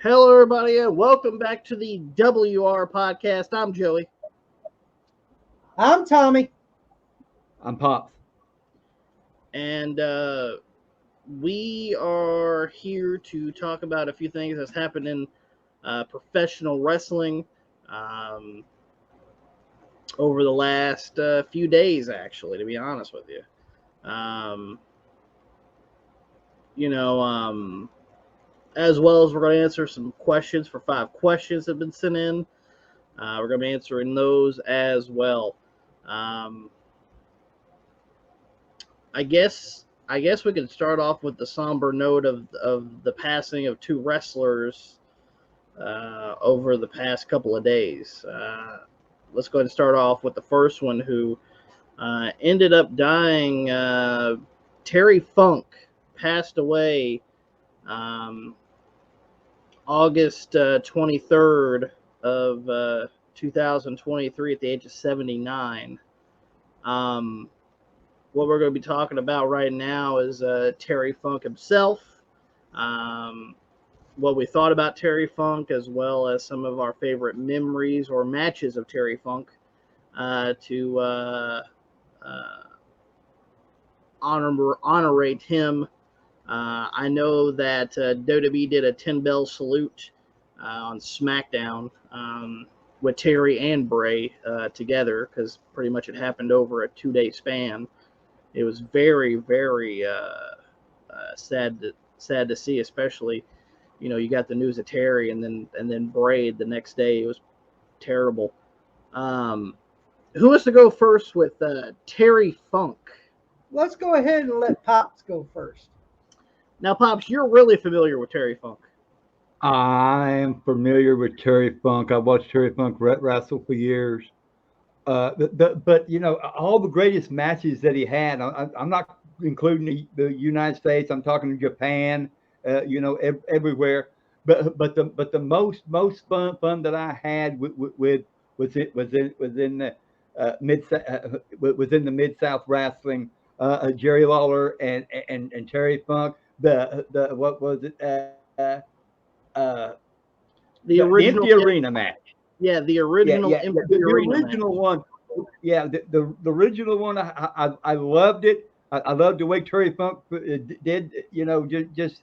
Hello, everybody, and welcome back to the WR podcast. I'm Joey. I'm Tommy. I'm Pops. And we are here to talk about a few things that's happened in professional wrestling over the last few days, actually, to be honest with you. As well as we're going to answer some questions for 5 questions that have been sent in. We're going to be answering those as well. I guess we can start off with the somber note of the passing of 2 wrestlers over the past couple of days. Let's go ahead and start off with the first one who ended up dying. Terry Funk passed away August 23rd of 2023 at the age of 79. What we're going to be talking about right now is Terry Funk himself, what we thought about Terry Funk, as well as some of our favorite memories or matches of Terry Funk to honorate him. I know that WWE did a 10-bell salute on SmackDown with Terry and Bray together, because pretty much it happened over a 2-day span. It was very, very sad to see, especially, you got the news of Terry and then Bray the next day. It was terrible. Who wants to go first with Terry Funk? Let's go ahead and let Pops go first. Now, Pops, you're really familiar with Terry Funk. I'm familiar with Terry Funk. I watched Terry Funk wrestle for years. But all the greatest matches that he had, I'm not including the United States. I'm talking Japan, everywhere. But the most fun that I had was in the Mid-South wrestling. Jerry Lawler and Terry Funk. The what was it? The original Empty Arena match. Yeah, the original the original one. Yeah, the original one. I loved it. I loved the way Terry Funk did. Just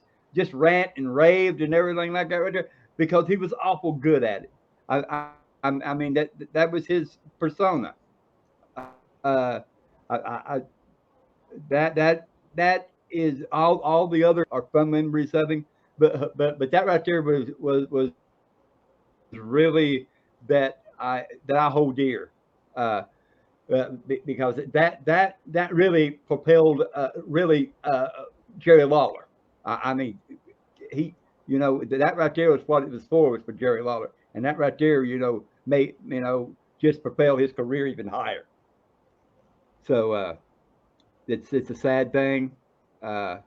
rant and raved and everything like that right there, because he was awful good at it. I mean that was his persona. That is all the other are fun memories of him, but that right there was really that I hold dear, because that really propelled Jerry Lawler. I mean, he that right there was what it was for Jerry Lawler, and that right there made just propel his career even higher. So it's a sad thing. Uh,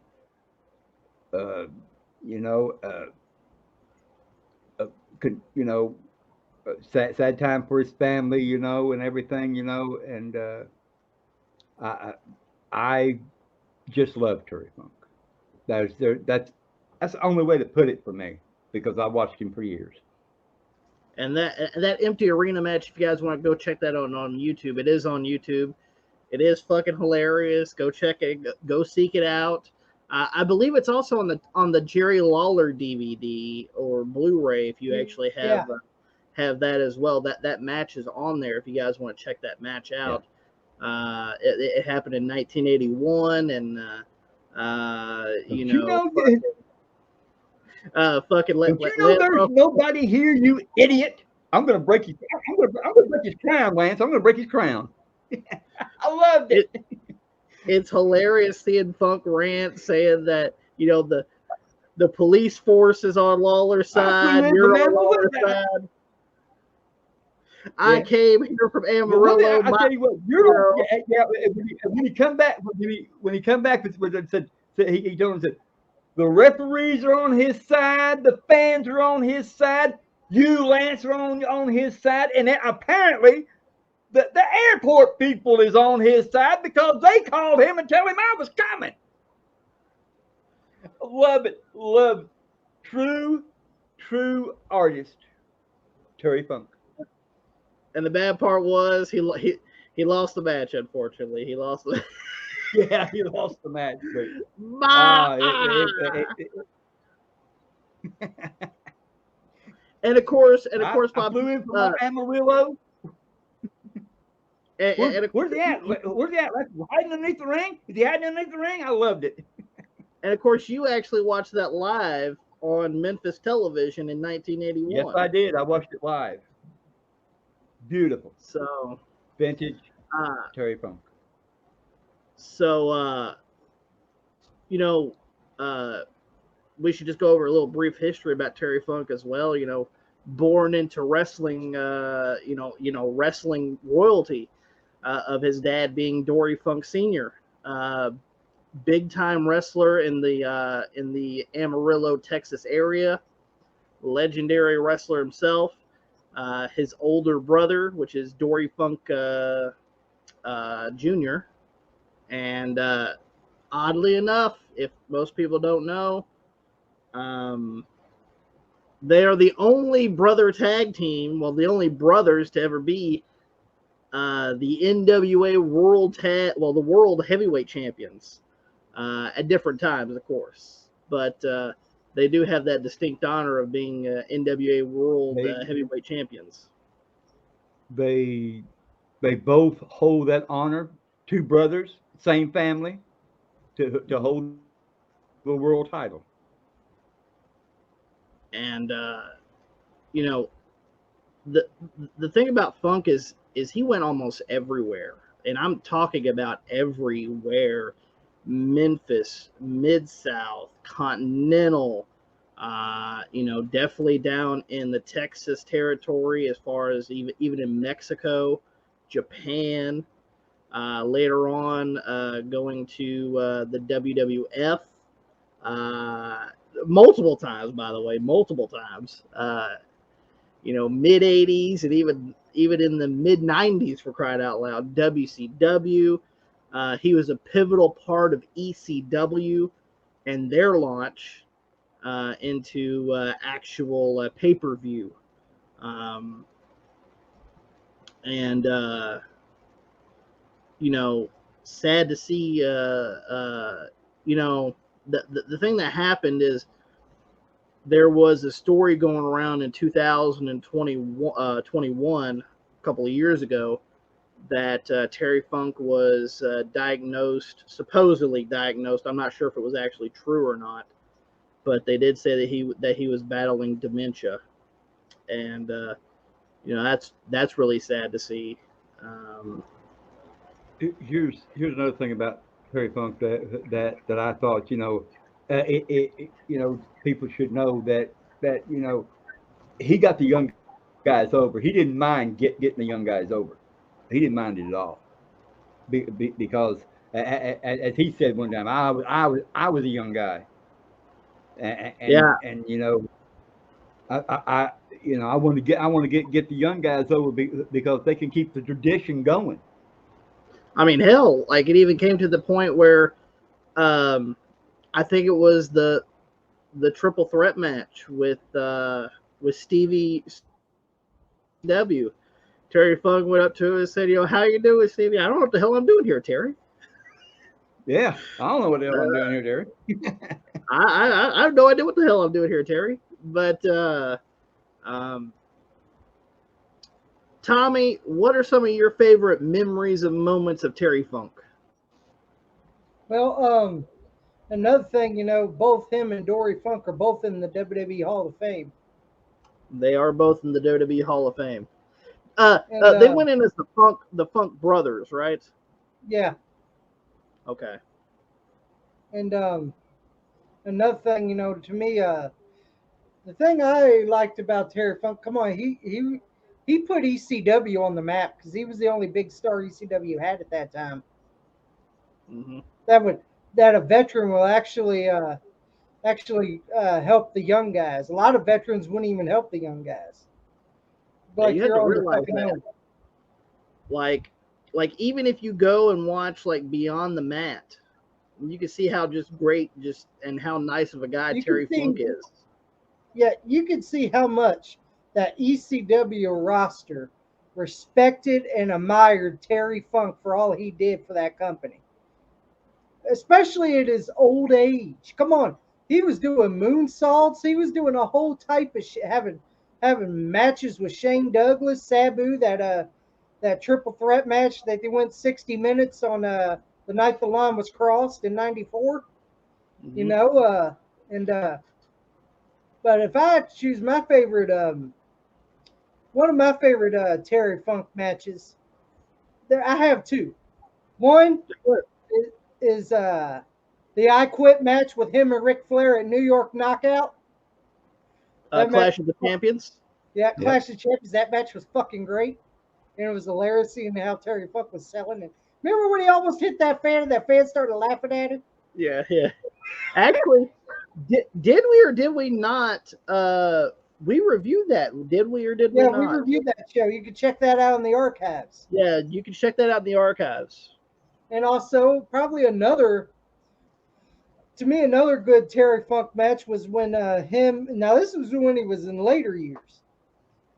uh, you know, uh, could, sad time for his family, and everything, and I I just love Terry Funk. That's the only way to put it for me, because I watched him for years. And that empty arena match, if you guys want to go check that out on YouTube, it is on YouTube. It is fucking hilarious. Go check it. Go seek it out. I believe it's also on the Jerry Lawler DVD or Blu-ray. If you actually have that as well, that match is on there. If you guys want to check that match out, it happened in 1981, and there's nobody here, you idiot. I'm gonna break his crown, Lance. I'm gonna break his crown. I loved it. It's hilarious seeing Funk rant saying that the police force is on Lawler's side. You're on Lawler's side. I came here from Amarillo. I tell you what, when he come back, he told him, said, the referees are on his side, the fans are on his side, you, Lance, are on his side, and apparently the airport people is on his side, because they called him and tell him I was coming. Love it. Love it. True true artist, Terry Funk. And the bad part was he lost the match. Unfortunately, he lost the. Yeah, he lost the match, but Bah! And of course, I Bob. flew in from Amarillo. And of Where's he at? Where's he at? Like, hiding underneath the ring? Is he hiding underneath the ring? I loved it. And of course, you actually watched that live on Memphis television in 1981. Yes, I did. I watched it live. Beautiful. So, Vintage uh, Terry Funk. so you know, we should just go over a little brief history about Terry Funk as well. You know, born into wrestling, wrestling royalty of his dad being Dory Funk Sr. Big time wrestler in the Amarillo, Texas area. Legendary wrestler himself. His older brother, which is Dory Funk Jr. And oddly enough, if most people don't know, they are the only brother tag team, well, the only brothers to ever be the NWA the World Heavyweight Champions at different times, of course. But they do have that distinct honor of being NWA World Heavyweight Champions. They both hold that honor. Two brothers, same family, to hold the world title. And you know, the thing about Funk is he went almost everywhere, and I'm talking about everywhere. Memphis, Mid-South, Continental, definitely down in the Texas territory, as far as even in Mexico, Japan. Later on, going to the WWF, multiple times, by the way, multiple times. Mid 80s and even in the mid 90s, for crying out loud. WCW. He was a pivotal part of ECW and their launch into actual pay-per-view. And sad to see. The thing that happened is there was a story going around in 2021, a couple of years ago, that Terry Funk was supposedly diagnosed. I'm not sure if it was actually true or not, but they did say that he was battling dementia, and that's really sad to see. Here's another thing about Terry Funk that I thought people should know that he got the young guys over. He didn't mind getting the young guys over. He didn't mind it at all, because as he said one time, I was a young guy, and I want to get the young guys over because they can keep the tradition going. I mean, hell, like it even came to the point where I think it was the triple threat match with Stevie W. Terry Funk went up to him and said, "How you doing, Stevie? I don't know what the hell I'm doing here, Terry." Yeah, I don't know what the hell I'm doing here, Terry. I have no idea what the hell I'm doing here, Terry. But Tommy, what are some of your favorite memories of moments of Terry Funk? Well, another thing, both him and Dory Funk are both in the WWE Hall of Fame. They are both in the WWE Hall of Fame. They went in as the Funk brothers, right? Yeah. Okay. And another thing, to me, the thing I liked about Terry Funk, come on, he put ECW on the map because he was the only big star ECW had at that time. Mm-hmm. That a veteran will actually help the young guys. A lot of veterans wouldn't even help the young guys. Like, you have to realize that. Like even if you go and watch like Beyond the Mat, you can see how just great and how nice of a guy Terry Funk is. Yeah, you could see how much that ECW roster respected and admired Terry Funk for all he did for that company, especially at his old age. Come on, he was doing moonsaults. He was doing a whole type of shit, having matches with Shane Douglas, Sabu, that triple threat match that they went 60 minutes on the night the line was crossed in '94. You Mhm. know, and but if I had to choose my favorite, one of my favorite Terry Funk matches, there I have two. One is the I Quit match with him and Ric Flair at New York Knockout. That match, Clash of the Champions. yeah, Yep. Clash of Champions. That match was fucking great, and it was hilarious seeing how Terry Funk was selling it. Remember when he almost hit that fan, and that fan started laughing at him? Yeah, yeah. Actually, did we or did we not? We reviewed that. Did we or did we Yeah, we not? reviewed that show. You can check that out in the archives. Yeah, you can check that out in the archives. And also, probably another, to me, another good Terry Funk match was when him. Now, this was when he was in later years.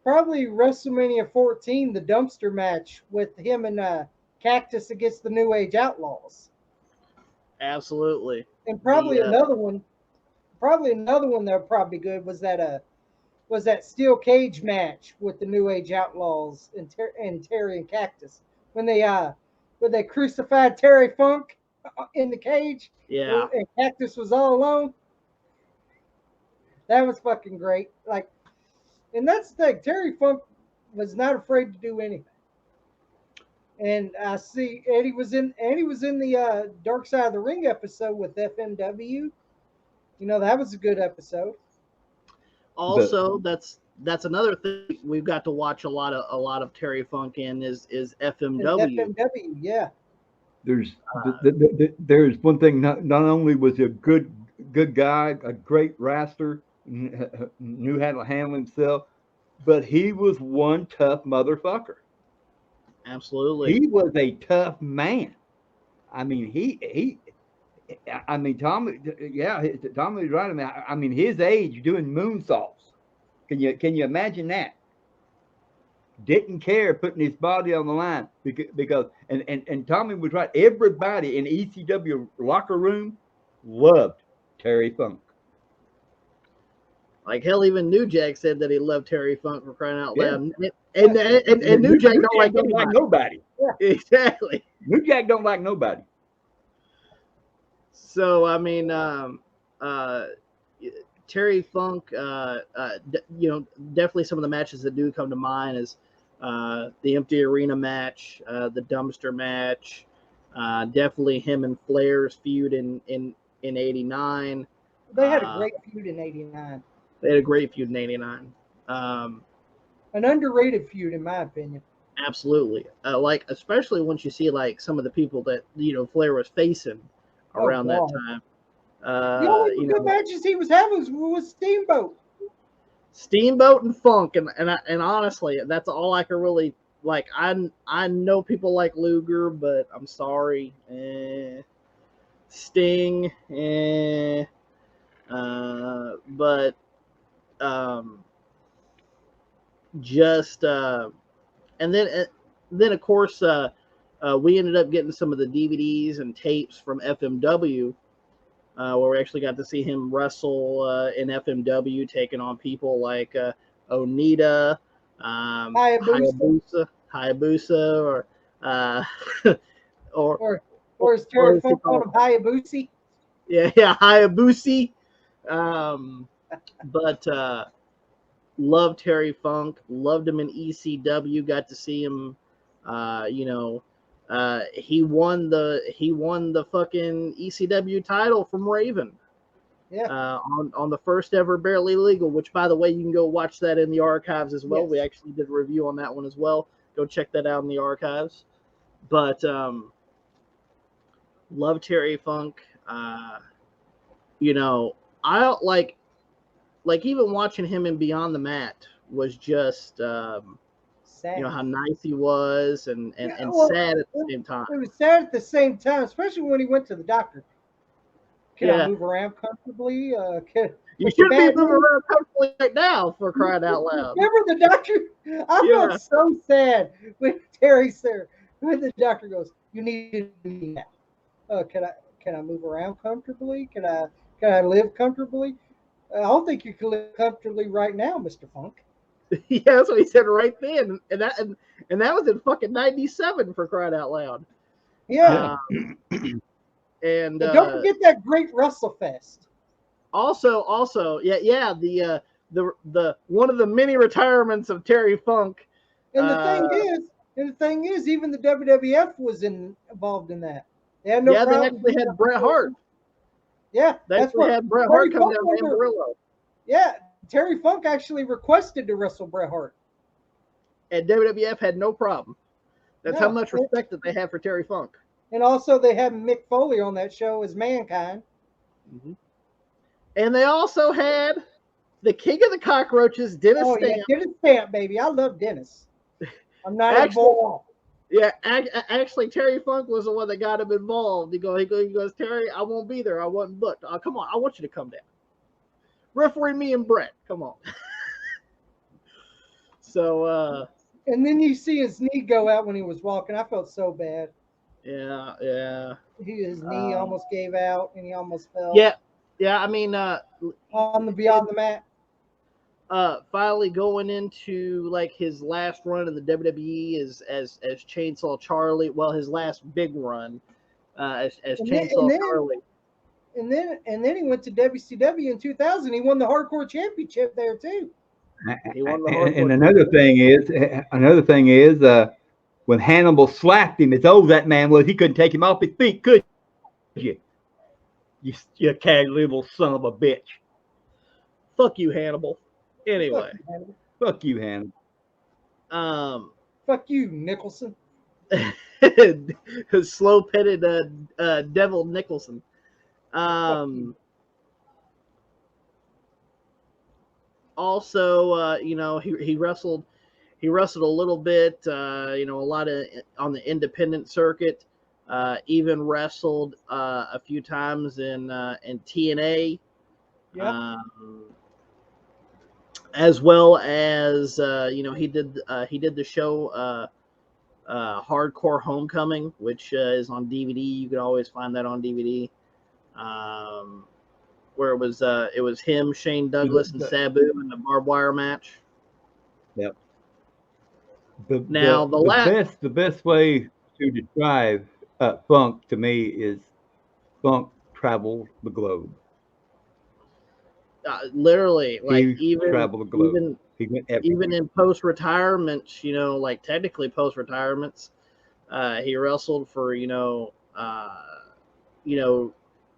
Probably WrestleMania 14, the dumpster match with him and Cactus against the New Age Outlaws. Absolutely. And The probably another one that would probably be good was that steel cage match with the New Age Outlaws and Terry and Cactus when they crucified Terry Funk in the cage yeah, and Cactus was all alone. That was fucking great. Like, and that's the thing. Terry Funk was not afraid to do anything. And I see Eddie was in the Dark Side of the Ring episode with FMW. You know, that was a good episode. The also that's another thing we've got to watch a lot of Terry Funk in is It's FMW. FMW, yeah. there's Uh, there's one thing. Not only was he a good guy, a great wrestler, knew how to handle himself, but he was one tough motherfucker. absolutely. He was a tough man. I mean, he. I mean, Tommy. Yeah, Tommy's right. I mean, his age doing moonsaults. Can you imagine that? Didn't care putting his body on the line because and Tommy was right. Everybody in ECW locker room loved Terry Funk. Like hell, even New Jack said that he loved Terry Funk for crying out Yeah, loud, and New Jack New don't Jack like don't like anybody. nobody. Exactly. New Jack don't like nobody. So I mean, uh, Terry Funk, definitely some of the matches that do come to mind is the empty arena match, the dumpster match, definitely him and Flair's feud in '89. They had a Uh, great feud in '89. they had a great feud in '89. Um, An underrated feud, in my opinion. absolutely, like especially once you see like some of the people that Flair was facing Oh around that God. time. The only You good know, matches he was having was Steamboat. Steamboat and Funk, and honestly, that's all I can really like. I know people like Luger, but I'm sorry, Sting, but um, just and then of course we ended up getting some of the DVDs and tapes from FMW. Where we actually got to see him wrestle in FMW, taking on people like Onita, Hayabusa, Hayabusa, or uh, or, or or or as or Terry is he Funk called called? him, Hayabusi. Yeah, Hayabusi. Um, but loved Terry Funk, loved him in ECW. Got to see him. You know, he won the fucking ECW title from Raven. Yeah. On the first ever Barely Legal, which by the way, you can go watch that in the archives as well. We Yes. actually did a review on that one as well. Go check that out in the archives. But love Terry Funk. You know, I like even watching him in Beyond the Mat was just Sad. how nice he was and and, Yeah. and Well, sad at the it same time. it was sad at the same time, especially when he went to the doctor. Can I Yeah. move around comfortably? You With the should be bad moving news? around comfortably right now, for crying out loud. Remember the doctor? I Yeah. felt so sad when Terry said, when the doctor goes, "You need to do me now. Can I move around comfortably? Can I live comfortably? I don't think you can live comfortably right now, Mister Funk." Yeah, that's what he said right then, and that was in fucking '97, for crying out loud. Yeah. And And don't forget that great Russell Fest. also, yeah, the one of the many retirements of Terry Funk. And the Uh, thing is, even the WWF was involved in that. They had no yeah, they problem actually doing had that. Bret Hart. Yeah, They that's actually what had Bret Terry Hart come Funk down was. to Amarillo, Yeah, Terry Funk actually requested to wrestle Bret Hart. and WWF had no problem. That's how No, much respect that they have for Terry Funk. and also they had Mick Foley on that show as Mankind. Mm-hmm. And they also had the King of the Cockroaches, Dennis Oh yeah, Stamp. Dennis Stamp, baby. I love Dennis. I'm not Actually, involved. yeah, actually, Terry Funk was the one that got him involved. He goes, Terry, I won't be there. I wasn't booked. Come on, I want you to come down. Referee me and Brett. Come on. So, And then you see his knee go out when he was walking. I felt so bad. yeah. His knee almost gave out, and he almost fell. Yeah. I mean, On the beyond the mat. finally going into like his last run in the WWE as Chainsaw Charlie. Well, his last big run as Chainsaw Charlie. And then he went to WCW in 2000. He won the Hardcore Championship there too. He won the And another thing is, when Hannibal slapped him, as old that man was, he couldn't take him off his feet, could you? You cad little son of a bitch. Fuck you, Hannibal. Anyway, Fuck you, Hannibal. Fuck you, Nicholson. Slow-pitted Devil Nicholson. Also, he wrestled a little bit, a lot of on the independent circuit. Even wrestled a few times in TNA. Yeah. As well as he did the show Hardcore Homecoming, which is on DVD. You can always find that on DVD. Where it was him, Shane Douglas, and Sabu in the barbed wire match. Yep. The best way to describe Funk to me is Funk traveled the globe. Literally, like He traveled the globe. He went everywhere. Even in post retirement, like technically post retirements, he wrestled for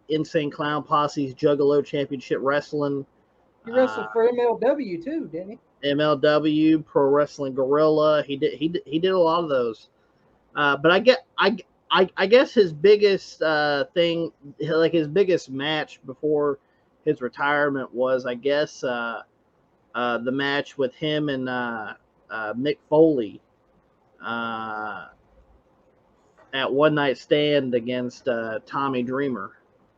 Insane Clown Posse's Juggalo Championship Wrestling. He wrestled for MLW too, didn't he? MLW, Pro Wrestling Guerrilla. He did a lot of those. But I guess his biggest thing, like his biggest match before his retirement, was I guess the match with him and Mick Foley at One Night Stand against Tommy Dreamer.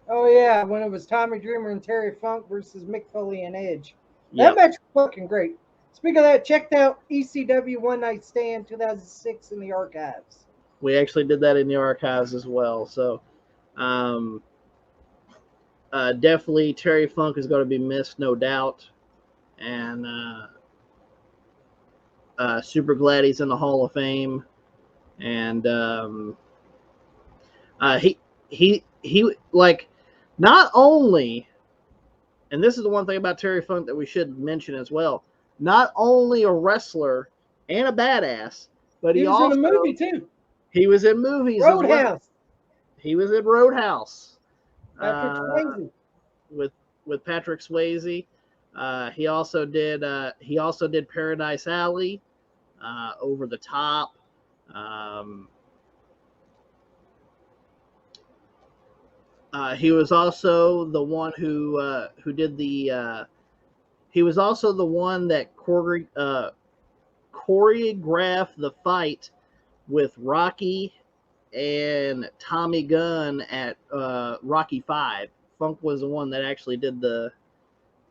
Oh yeah, when it was Tommy Dreamer and Terry Funk versus Mick Foley and Edge. Yep. That match was fucking great. Speaking of that, checked out ECW One Night Stand 2006 in the archives. We actually did that in the archives as well. So definitely Terry Funk is going to be missed, no doubt. And super glad he's in the Hall of Fame. And he like not only, and this is the one thing about Terry Funk that we should mention as well, not only a wrestler and a badass, but he was also in a movie too. He was in movies Roadhouse. as well. He was in Roadhouse. Patrick Swayze. With Patrick Swayze. He also did Paradise Alley, Over the Top. He was also the one who did the. He was also the one that choreographed the fight with Rocky and Tommy Gunn at Rocky V. Funk was the one that actually did the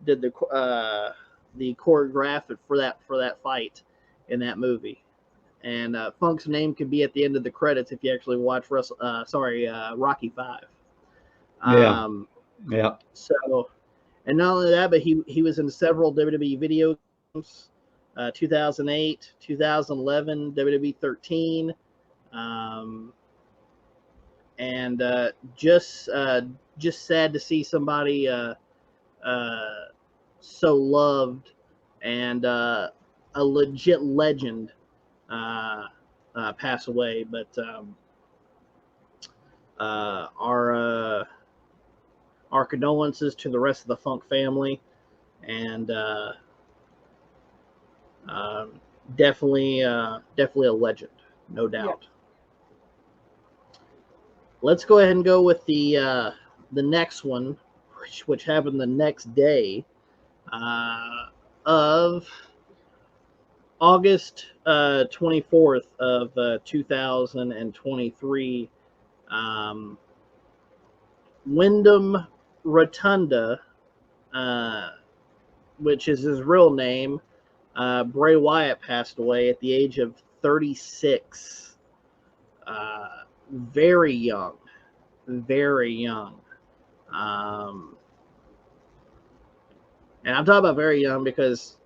choreograph for that fight in that movie. And Funk's name could be at the end of the credits if you actually watch Rocky V. Yeah. Yeah. So, and not only that, but he was in several WWE video games, 2008, 2011, WWE 13, and just sad to see somebody so loved and a legit legend pass away. But our condolences to the rest of the Funk family, and definitely a legend, no doubt. Yeah. Let's go ahead and go with the next one, which happened the next day of August 24th of 2023. Wyndham Rotunda, which is his real name, Bray Wyatt, passed away at the age of 36. Very young. Very young. And I'm talking about very young because,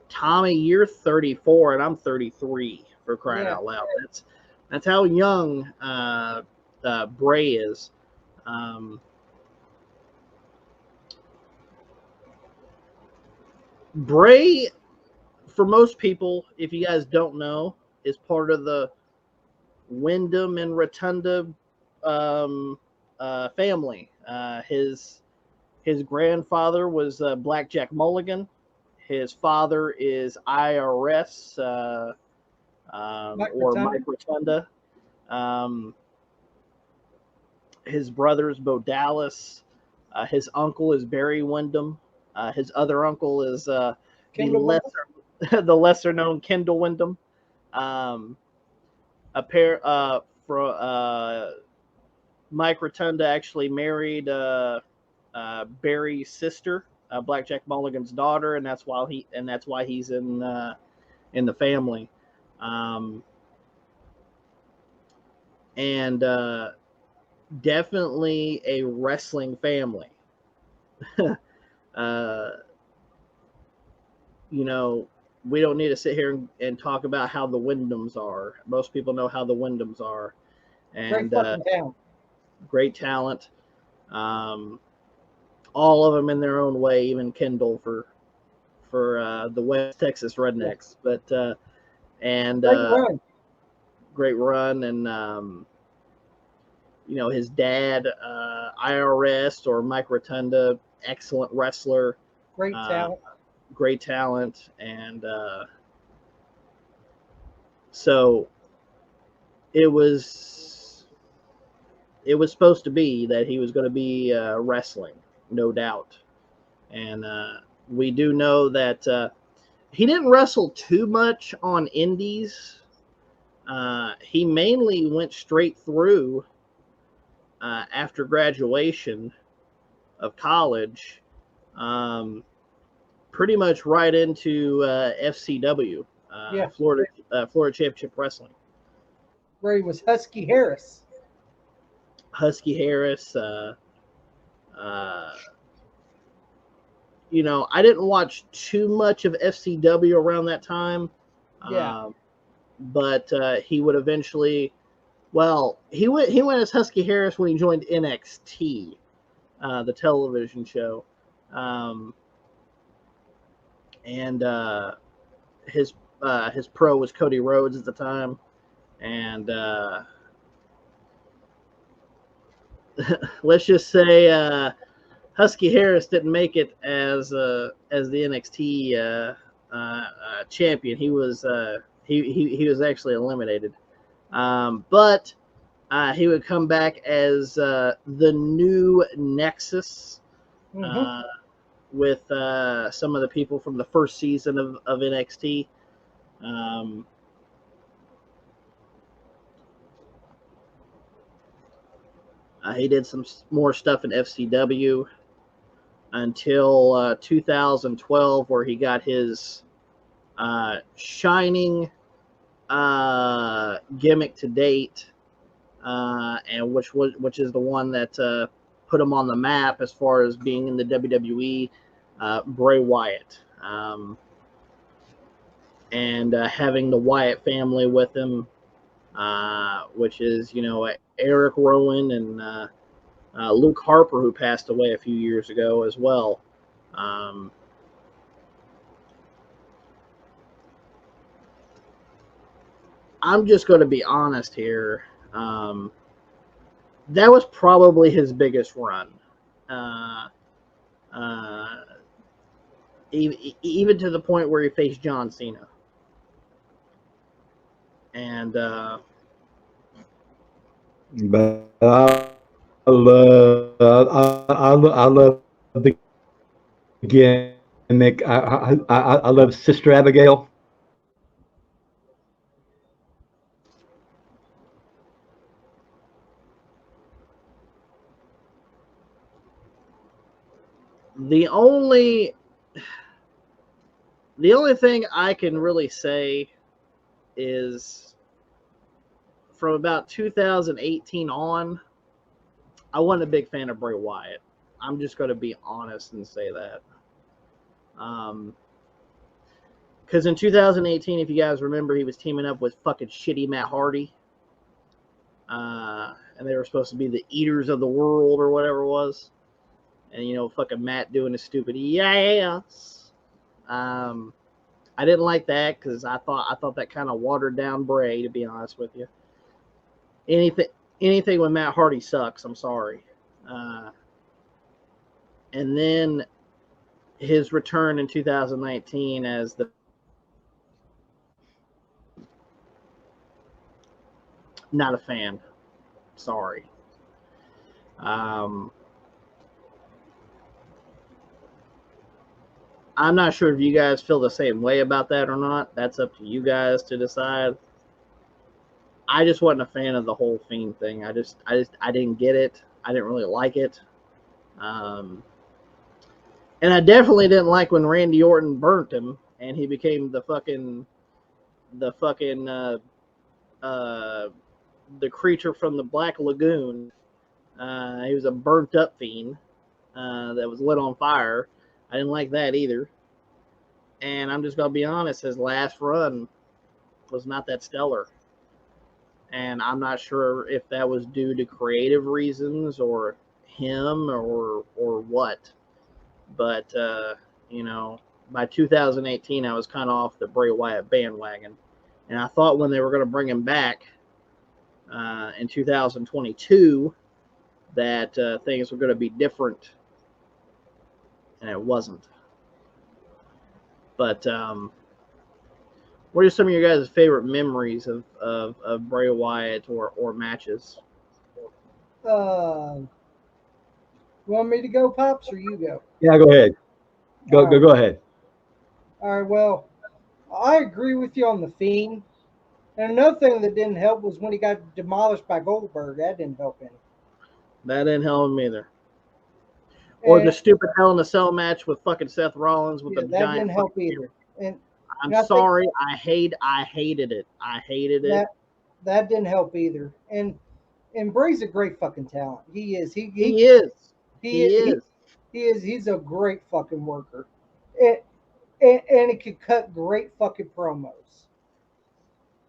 Tommy, you're 34 and I'm 33, for crying out loud. That's how young Bray is. Bray, for most people, if you guys don't know, is part of the Wyndham and Rotunda family. His grandfather was Blackjack Mulligan. His father is IRS or Mike Rotunda. His brother is Bo Dallas. His uncle is Barry Wyndham. His other uncle is the lesser known Kendall Wyndham. Mike Rotunda actually married Barry's sister, Blackjack Mulligan's daughter, and that's why he's in the family. And definitely a wrestling family. We don't need to sit here and talk about how the Wyndhams are. Most people know how the Wyndhams are. And great talent. All of them in their own way, even Kendall for the West Texas Rednecks. But great run, and his dad, IRS or Mike Rotunda, excellent wrestler, great talent, and so it was supposed to be that he was going to be wrestling, no doubt. And we do know that he didn't wrestle too much on indies. He mainly went straight through after graduation of college, pretty much right into FCW, Florida Championship Wrestling. Where he was Husky Harris. I didn't watch too much of FCW around that time. But he would eventually, he went as Husky Harris when he joined NXT, the television show. And his pro was Cody Rhodes at the time. And let's just say Husky Harris didn't make it as the NXT champion. He was he was actually eliminated, but he would come back as the new Nexus with some of the people from the first season of NXT. He did some more stuff in FCW until 2012, where he got his shining gimmick to date, and which is the one that put him on the map as far as being in the WWE, Bray Wyatt, and having the Wyatt family with him, which is Eric Rowan and Luke Harper, who passed away a few years ago as well. I'm just going to be honest here. That was probably his biggest run. Even to the point where he faced John Cena. And but I love the gimmick. I love Sister Abigail. the only thing I can really say is from about 2018 on, I wasn't a big fan of Bray Wyatt. I'm just going to be honest and say that. Because in 2018, if you guys remember, he was teaming up with fucking shitty Matt Hardy. And they were supposed to be the Eaters of the World or whatever it was. And, fucking Matt doing his stupid yes. I didn't like that because I thought that kind of watered down Bray, to be honest with you. Anything with Matt Hardy sucks. I'm sorry. And then his return in 2019 as the not a fan. Sorry. I'm not sure if you guys feel the same way about that or not. That's up to you guys to decide. I just wasn't a fan of the whole Fiend thing. I didn't get it. I didn't really like it. And I definitely didn't like when Randy Orton burnt him and he became the creature from the Black Lagoon. He was a burnt up Fiend that was lit on fire. I didn't like that either. And I'm just going to be honest, his last run was not that stellar. And I'm not sure if that was due to creative reasons or him or what. But, by 2018, I was kind of off the Bray Wyatt bandwagon. And I thought when they were going to bring him back in 2022 that things were going to be different. And it wasn't. But what are some of your guys' favorite memories of Bray Wyatt or matches? You want me to go, Pops, or you go? Yeah, go ahead. Go ahead. All right, well, I agree with you on the Fiend. And another thing that didn't help was when he got demolished by Goldberg. That didn't help any. That didn't help him either. Or the stupid Hell in a Cell match with fucking Seth Rollins with the that giant. Didn't help either. And I'm sorry, I hated it. I hated it. That didn't help either. And Bray's a great fucking talent. He is. He is. He's a great fucking worker. And he could cut great fucking promos.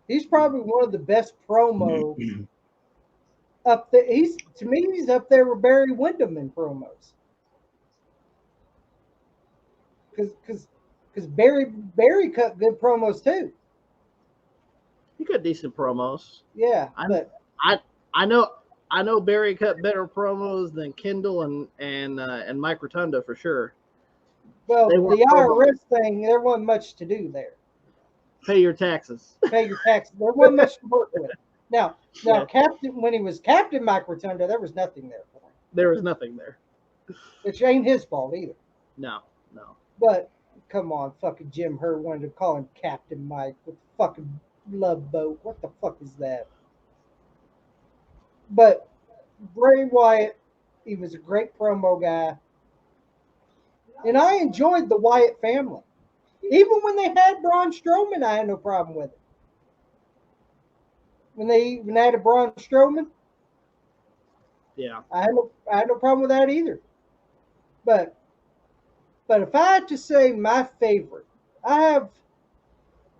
He's probably one of the best promos up there. He's up there with Barry Windham in promos. Because Barry cut good promos too. He cut decent promos. Yeah, I know Barry cut better promos than Kendall and Mike Rotunda for sure. Well, the IRS thing, there wasn't much to do there. Pay your taxes. Pay your taxes. There wasn't much to work with. Now, Captain, when he was Captain Mike Rotunda, there was nothing there for him. There was nothing there. Which ain't his fault either. No. But come on, fucking Jim Herd wanted to call him Captain Mike with the fucking love boat. What the fuck is that? But Bray Wyatt, he was a great promo guy. And I enjoyed the Wyatt family. Even when they had Braun Strowman, I had no problem with it. When they even had a Braun Strowman, Yeah. I had no problem with that either. But if I had to say my favorite, I have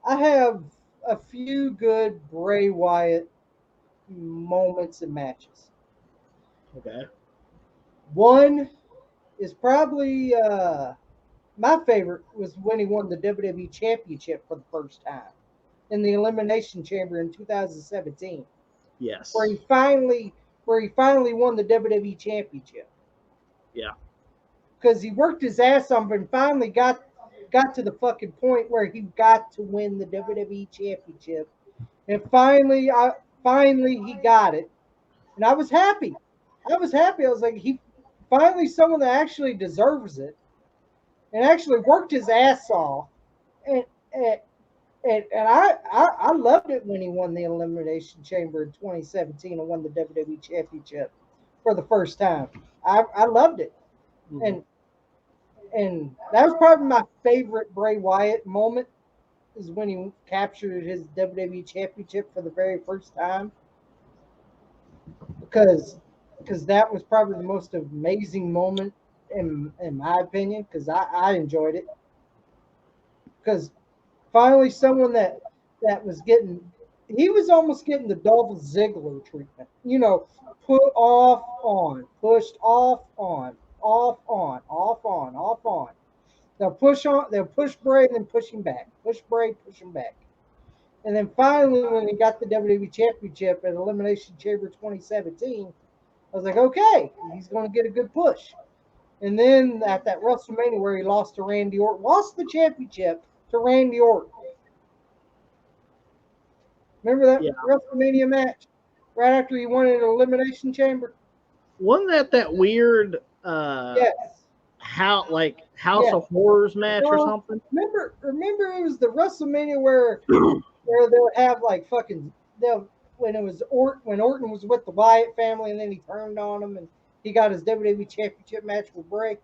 I have a few good Bray Wyatt moments and matches. Okay. One is probably my favorite was when he won the WWE Championship for the first time in the Elimination Chamber in 2017, where Yes. he finally won the WWE Championship Yeah. because he worked his ass off and finally got to the fucking point where he got to win the WWE Championship, and finally he got it, and I was happy. I was happy. I was like, he finally someone that actually deserves it and actually worked his ass off. And and, I loved it when he won the Elimination Chamber in 2017 and won the WWE Championship for the first time. I loved it. Mhm. And that was probably my favorite Bray Wyatt moment is when he captured his WWE Championship for the very first time because that was probably the most amazing moment in my opinion because I enjoyed it because finally someone that was getting he was almost getting the Dolph Ziggler treatment, put off on, pushed off on. They'll push Bray and then push him back, push Bray, push him back. And then finally, when he got the WWE Championship at Elimination Chamber 2017, I was like, okay, he's going to get a good push. And then at that WrestleMania where he lost to Randy Orton, lost the championship to Randy Orton. Remember that Yeah. WrestleMania match right after he won an Elimination Chamber? Wasn't that weird Yes. House Yeah. of Horrors match or No, something? remember it was the WrestleMania where they would have like fucking they'll when it was when Orton was with the Wyatt family and then he turned on him and he got his WWE Championship match with Bray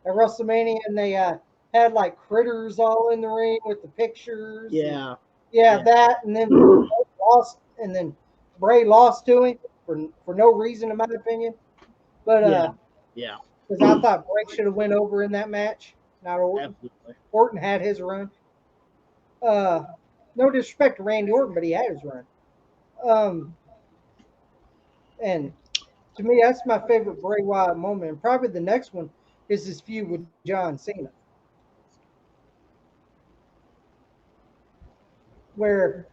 at WrestleMania and they had like critters all in the ring with the pictures. Yeah. Yeah, Yeah. that and then lost and then Bray lost to him for no reason in my opinion. But Yeah. Yeah. because I thought Bray should have went over in that match, not Orton. Absolutely. Orton had his run. Uh, no disrespect to Randy Orton, but he had his run. Um, and to me, that's my favorite Bray Wyatt moment. And probably the next one is his feud with John Cena, where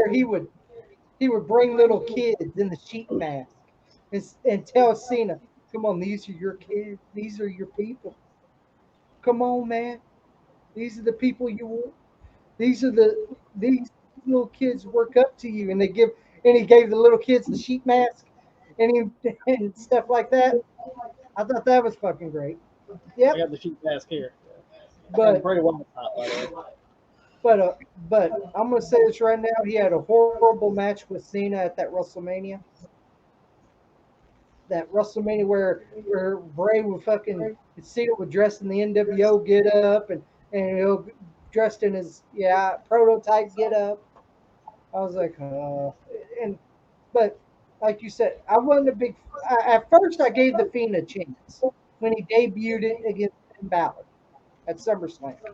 he would bring little kids in the sheep mask and tell Cena, "Come on, these are your kids. These are your people. Come on, man. These are the people you want. These little kids work up to you." And he gave the little kids the sheep mask and he and stuff like that. I thought that was fucking great. I Yep. got the sheet mask here. And But Bray Wyatt's hot, by the way. but uh, but I'm gonna say this right now. He had a horrible match with Cena at that WrestleMania. That WrestleMania where Bray would fucking Cena would dress in the NWO get up and he'll dressed in his prototype get up. I was like, and but like you said, I wasn't a big. At first, I gave the Fiend a chance when he debuted it against Finn Balor at SummerSlam. I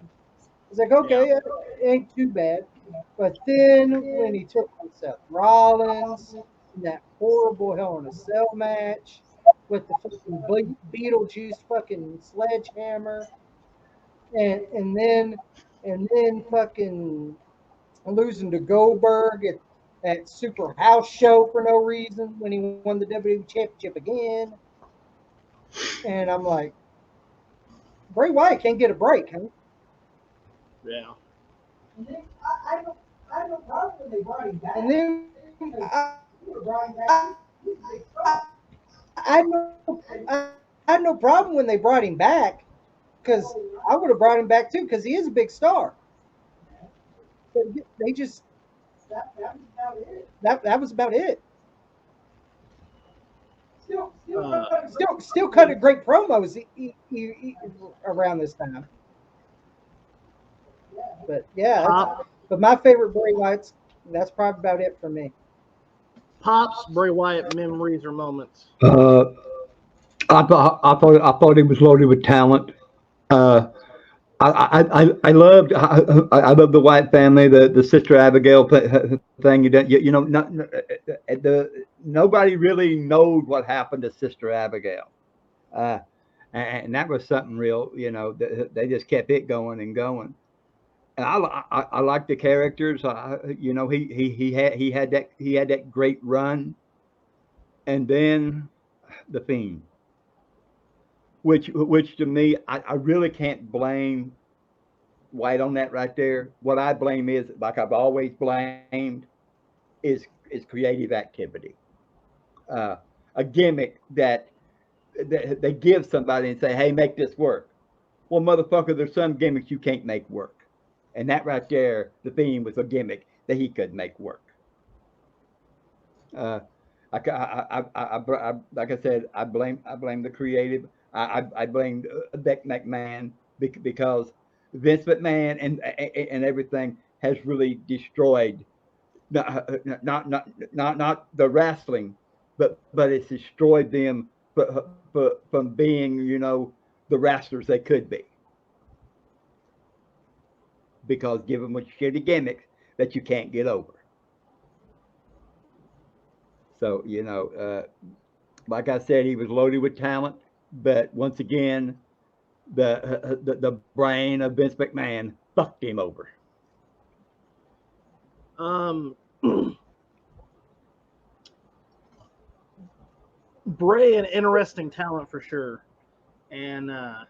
was like, Yeah. okay, it ain't too bad. But then when he took on Seth Rollins in that horrible Hell in a Cell match with the fucking Beetlejuice fucking sledgehammer, and then fucking losing to Goldberg at Super House Show for no reason when he won the WWE Championship again. And I'm like, Bray Wyatt can't get a break, huh? Yeah. And then I had no problem when they brought him back because I would have brought him back too because he is a big star. But they just that was about it. Still cutting great promos around this time. But yeah, but my favorite Bray Wyatt's. That's probably about it for me. Pops, Bray Wyatt memories or moments. I thought he was loaded with talent. Uh, I loved I love the White family, the Sister Abigail thing. Nobody really knows what happened to Sister Abigail, uh, and that was something real. They just kept it going and going. And I like the characters. He had that great run, and then the Fiend, which to me I really can't blame White on that right there. What I blame is, like I've always blamed, is creative activity. Uh, a gimmick that they give somebody and say, "Hey, make this work." Well, motherfucker, there's some gimmicks you can't make work, and that right there, the theme was a gimmick that he could make work. Uh, like I said, I blame the creative. I blame Beck McMahon because Vince McMahon and everything has really destroyed not the wrestling, but it's destroyed them from being the wrestlers they could be, because give them a shitty gimmicks that you can't get over. So like I said, he was loaded with talent, but once again, the brain of Vince McMahon fucked him over. Bray, an interesting talent for sure, and I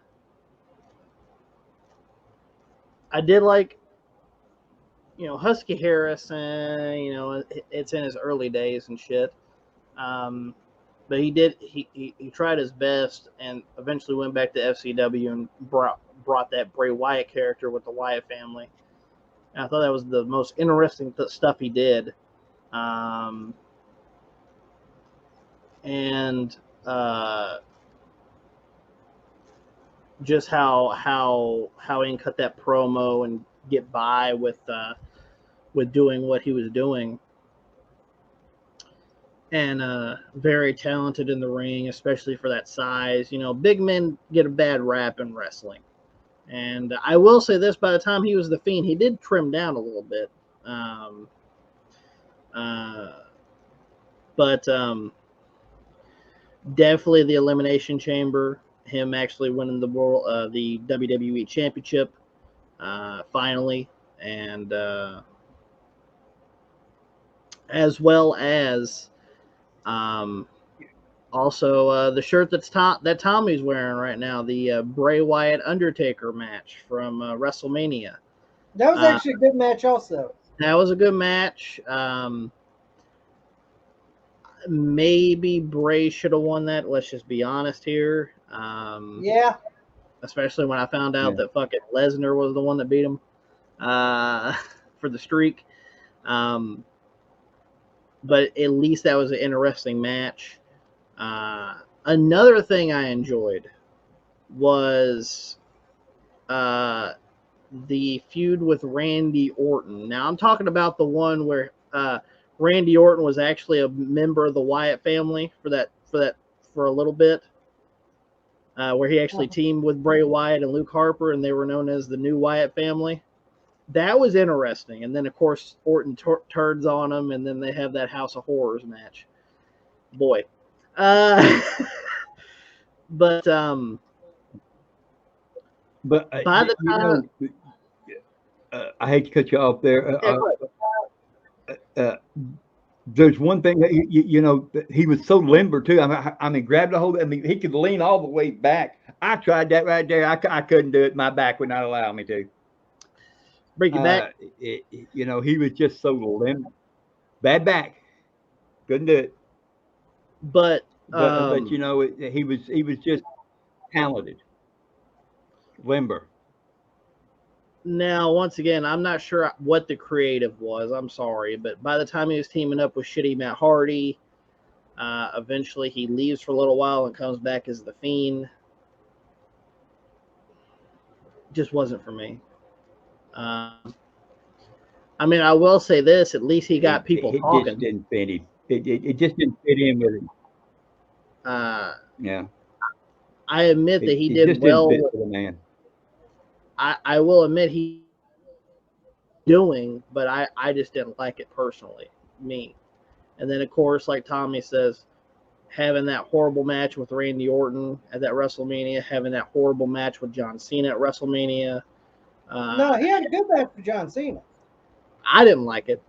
did like, Husky Harris. It's in his early days and shit. Um, but he tried his best and eventually went back to FCW and brought that Bray Wyatt character with the Wyatt family. And I thought that was the most interesting stuff he did. And just how he can cut that promo and get by with doing what he was doing. And very talented in the ring, especially for that size. Big men get a bad rap in wrestling. And I will say this: by the time he was the Fiend, he did trim down a little bit. But definitely the Elimination Chamber, him actually winning the WWE Championship finally, and as well as also the shirt that Tommy's wearing right now, the Bray Wyatt Undertaker match from WrestleMania. That was actually a good match also. That was a good match. Maybe Bray should have won that. Let's just be honest here. Yeah. Especially when I found out that fucking Lesnar was the one that beat him for the streak. But at least that was an interesting match. Another thing I enjoyed was the feud with Randy Orton. Now I'm talking about the one where Randy Orton was actually a member of the Wyatt family for a little bit, where he actually teamed with Bray Wyatt and Luke Harper, and they were known as the New Wyatt family. That was interesting. And then, of course, Orton turns on him, and then they have that House of Horrors match. Boy. But by the time... I hate to cut you off there. There's one thing that he was so limber too. I mean, grabbed a hold. I mean, he could lean all the way back. I tried that right there. I couldn't do it. My back would not allow me to. Break your back. He was just so limber. Bad back. Couldn't do it. But he was just talented. Limber. Now, once again, I'm not sure what the creative was. I'm sorry, but by the time he was teaming up with shitty Matt Hardy, Eventually, he leaves for a little while and comes back as the Fiend. Just wasn't for me. I mean, I will say this: at least he got people it talking. just didn't fit him. It just didn't fit in with him. Yeah. I admit that he It did just well. didn't fit for the man. I will admit he doing, but I just didn't like it personally. Me. And then, of course, like Tommy says, having that horrible match with Randy Orton at that WrestleMania, having that horrible match with John Cena at WrestleMania. No, he had a good match for John Cena. I didn't like it.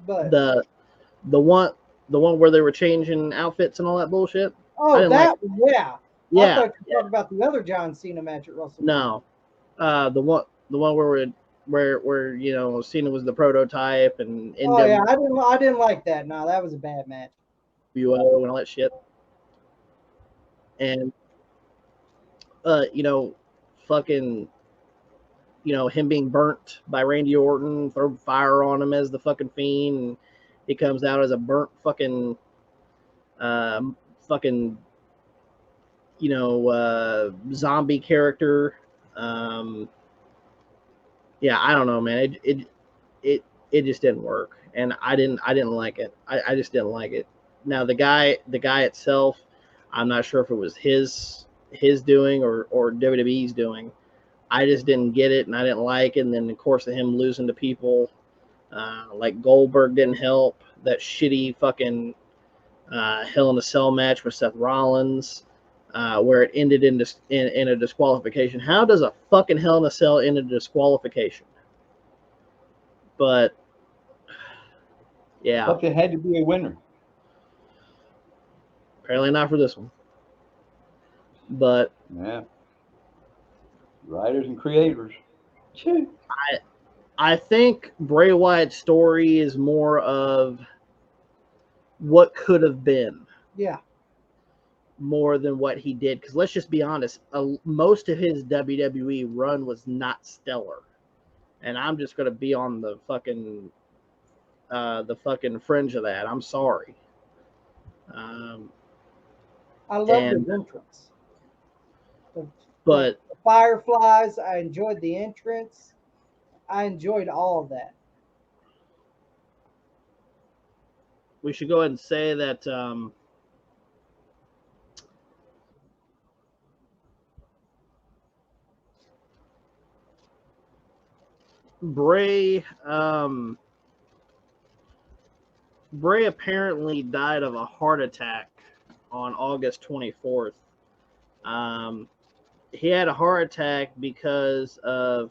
But the one where they were changing outfits and all that bullshit. oh, that yeah. I thought you were talking about the other John Cena match at WrestleMania. No, the one where you know Cena was the prototype and oh yeah, I didn't like that. No, that was a bad match. WO and all that shit. And you know, fucking, you know, him being burnt by Randy Orton, throw fire on him as the fucking Fiend, and he comes out as a burnt fucking, you know, zombie character. Yeah, I don't know, man. It just didn't work, and I didn't like it. I just didn't like it. Now the guy itself, I'm not sure if it was his doing or WWE's doing. I just didn't get it, and I didn't like it. And then, of course, him losing to people like Goldberg didn't help. That shitty fucking Hell in a Cell match with Seth Rollins, where it ended in a disqualification. How does a fucking Hell in a Cell end in a disqualification? But yeah, But there had to be a winner. Apparently not for this one. But yeah, writers and creators. I think Bray Wyatt's story is more of what could have been. Yeah. More than what he did, because let's just be honest, most of his WWE run was not stellar, and I'm just gonna be on the fucking fringe of that. I'm sorry. I love his entrance. But the Fireflies, I enjoyed the entrance. I enjoyed all of that. We should go ahead and say that Bray apparently died of a heart attack on August 24th. He had a heart attack because of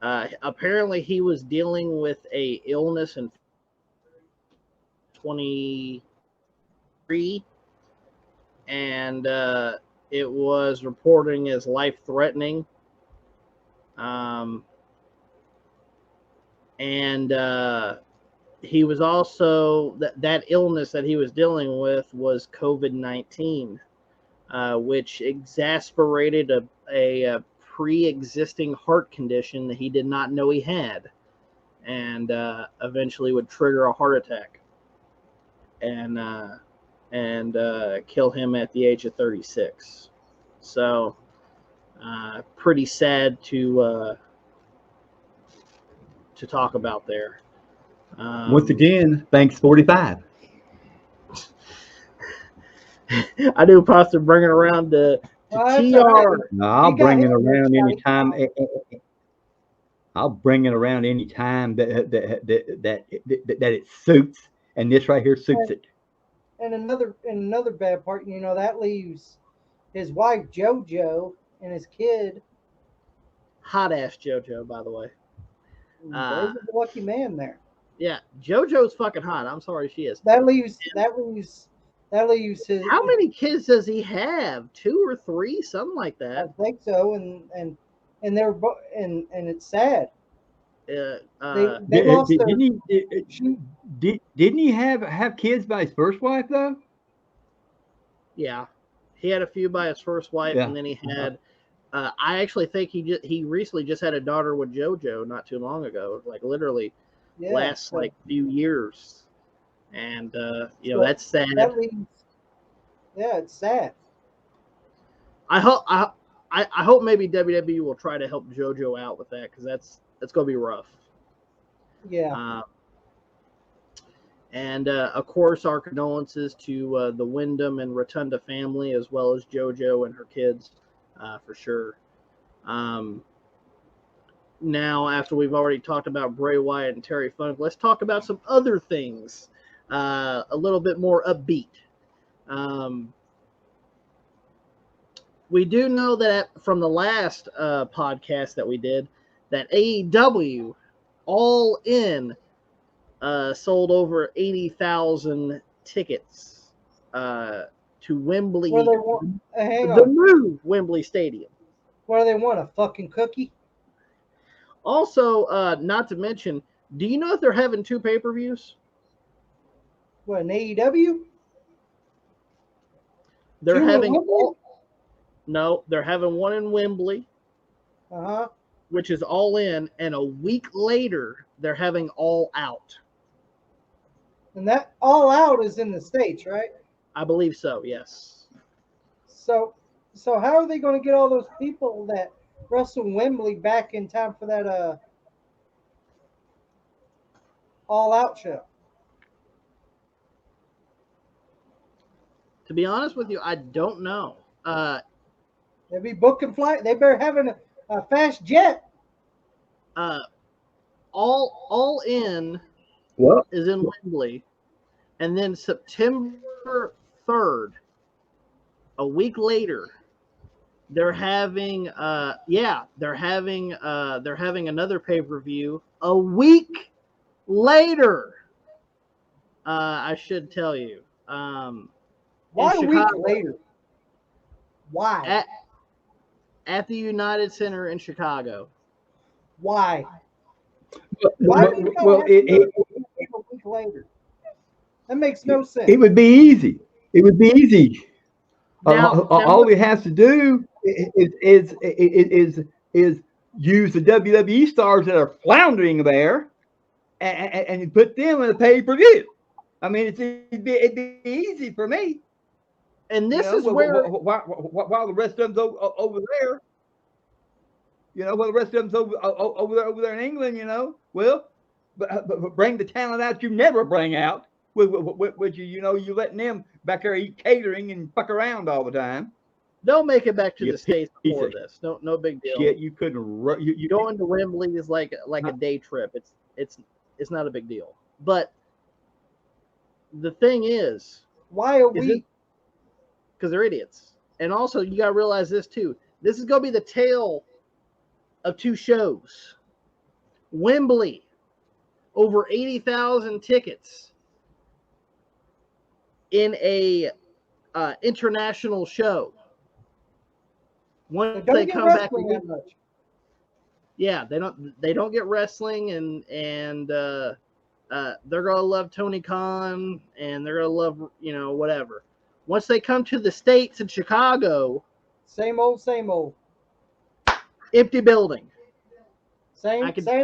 apparently he was dealing with a illness in 23, and it was reporting as life-threatening. And he was also that illness that he was dealing with was COVID-19, which exacerbated a pre-existing heart condition that he did not know he had, and eventually would trigger a heart attack and kill him at the age of 36. So pretty sad to talk about there. Once again, thanks 45. I do possibly bring it around to TR. No, I'll bring it around anytime. I'll bring it around anytime that it suits, and this right here suits it. And another bad part, you know, that leaves his wife JoJo and his kid. Hot ass JoJo, by the way. There's a lucky man there. Yeah, JoJo's fucking hot. I'm sorry, she is. That leaves his. How many kids does he have? 2 or 3, something like that. I think so, and they're and it's sad. They lost didn't he have kids by his first wife though? Yeah, he had a few by his first wife, and then he had. I actually think he recently just had a daughter with JoJo not too long ago, like literally last like few years, And So that's sad. that leaves, yeah, it's sad. I hope maybe WWE will try to help JoJo out with that, because that's gonna be rough. Yeah. And of course, our condolences to the Wyndham and Rotunda family, as well as JoJo and her kids, for sure. Now, after we've already talked about Bray Wyatt and Terry Funk, let's talk about some other things, a little bit more upbeat. We do know that from the last podcast that we did, that AEW All In sold over 80,000 tickets to Wembley, What do they want? Hang the on. new Wembley Stadium. What do they want? A fucking cookie? Also, not to mention, do you know if they're having 2 pay-per-views? What, an AEW? They're Two in having Wembley? no, they're having one in Wembley, Uh-huh. which is All In, and a week later they're having All Out. And that All Out is in the States, right? I believe so, yes. So how are they going to get all those people that wrestle Wembley back in time for that All Out show? To be honest with you, I don't know. They'll be booking flight. They better have a fast jet. All In What? is in Wembley, and then September 3rd, a week later, they're having they're having another pay-per-view a week later. I should tell you. Why a week Chicago, later? Why? at the United Center in Chicago. Why? Why do you have Well, to do it a week later? That makes no sense. it would be easy. It would be easy. Now, All he has to do is use the WWE stars that are floundering there and put them in a pay-per-view. I mean, it'd be easy for me. and this is where While the rest of them's over there, while the rest of them's over there in England, well, but bring the talent out you never bring out. Would you letting them back there eat catering and fuck around all the time? they'll make it back to You the States before piece of this. No big deal. Shit, you couldn't. You Going to Wembley is like a day trip. It's not a big deal. But the thing is, Why a week? because they're idiots. And also, you got to realize this too. This is going to be the tale of 2 shows. Wembley, over 80,000 tickets in a international show. Once they come back, that much. yeah, they don't get wrestling, and they're gonna love Tony Khan, and they're gonna love whatever. Once they come to the States and Chicago, Same old, same old. empty building. Same thing.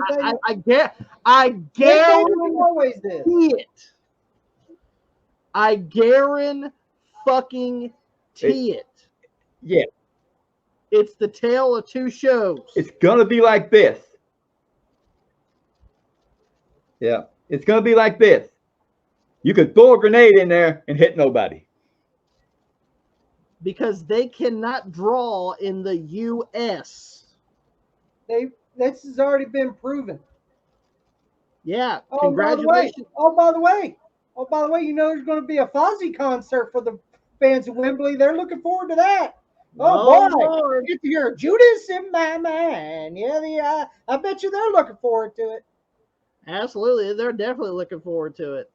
I guarantee Always did. it. I guarantee fucking it. Yeah, It's the tale of 2 shows. it's gonna be like this. Yeah, it's gonna be like this. You could throw a grenade in there and hit nobody. Because they cannot draw in the U.S. This has already been proven. Yeah, Oh, congratulations. by the way, there's going to be a Fozzy concert for the fans of Wembley. They're looking forward to that. Oh boy, Lord. get to hear Judas in my mind. Yeah, I bet you they're looking forward to it. Absolutely, they're definitely looking forward to it.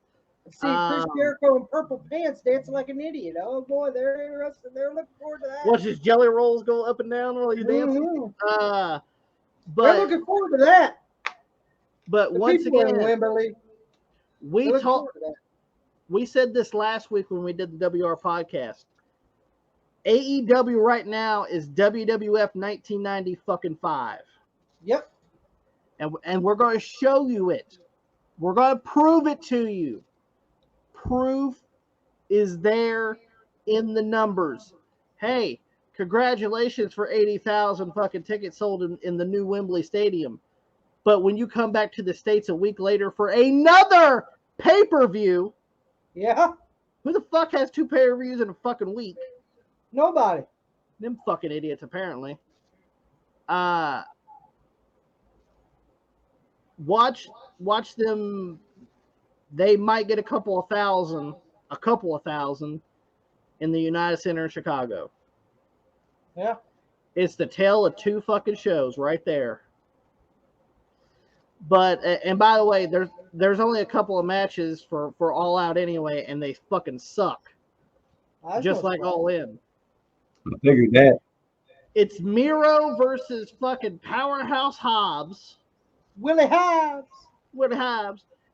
See Chris Jericho in purple pants dancing like an idiot. Oh boy, they're interested. They're looking forward to that. Watch his jelly rolls go up and down while you dancing. Mhm. But They're looking forward to that. But The once people again, in Wembley, we they're looking talked. forward to that. We said this last week when we did the WR podcast. AEW right now is WWF 1990 Yep. and we're going to show you it. We're going to prove it to you. proof is there in the numbers. Hey, congratulations for 80,000 fucking tickets sold in the new Wembley Stadium. But when you come back to the States a week later for another pay-per-view, Yeah. who the fuck has 2 pay-per-views in a fucking week? Nobody. Them fucking idiots, apparently. Watch them. They might get a couple of thousand in the United Center in Chicago. Yeah. It's the tale of 2 fucking shows right there. But and by the way, there's only a couple of matches for All Out anyway, and they fucking suck. Just like All In. I figured that. It's Miro versus fucking Powerhouse Hobbs. Willie Hobbs.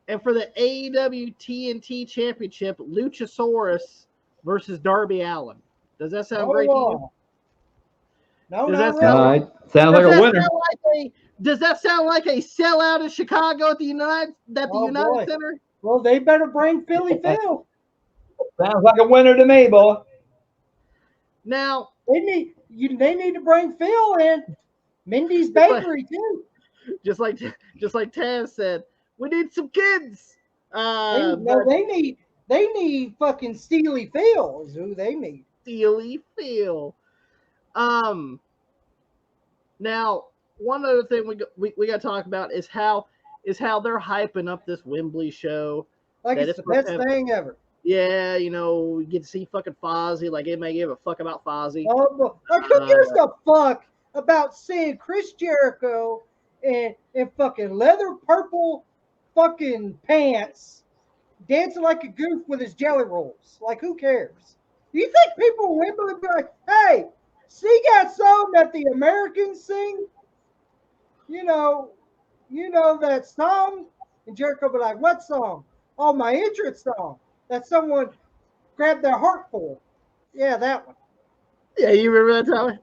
And for the AEW TNT Championship, Luchasaurus versus Darby Allin. Does that sound great to you? No, Does not that sound really. Sounds like a winner. Does that sound like a sellout in Chicago at the United boy. Center? Well, they better bring Philly Phil. Sounds like a winner to me, boy. Now They need to bring Phil in. Mindy's Bakery too. Just like Taz said, we need some kids. They need fucking Steely Phil is who they need. Steely Phil. Now one other thing we got to talk about is how they're hyping up this Wembley show. Like it's the best thing ever. Yeah, you get to see fucking Fozzy. Like, it may give a fuck about Fozzy. Oh, like, who gives a fuck about seeing Chris Jericho in fucking leather purple fucking pants dancing like a goof with his jelly rolls? Like, who cares? Do you think people in Wembley would be like, hey, see that song that the Americans sing? You know that song? And Jericho would be like, what song? Oh, my entrance song. That someone grabbed their heart for. Yeah, that one. Yeah, you remember that,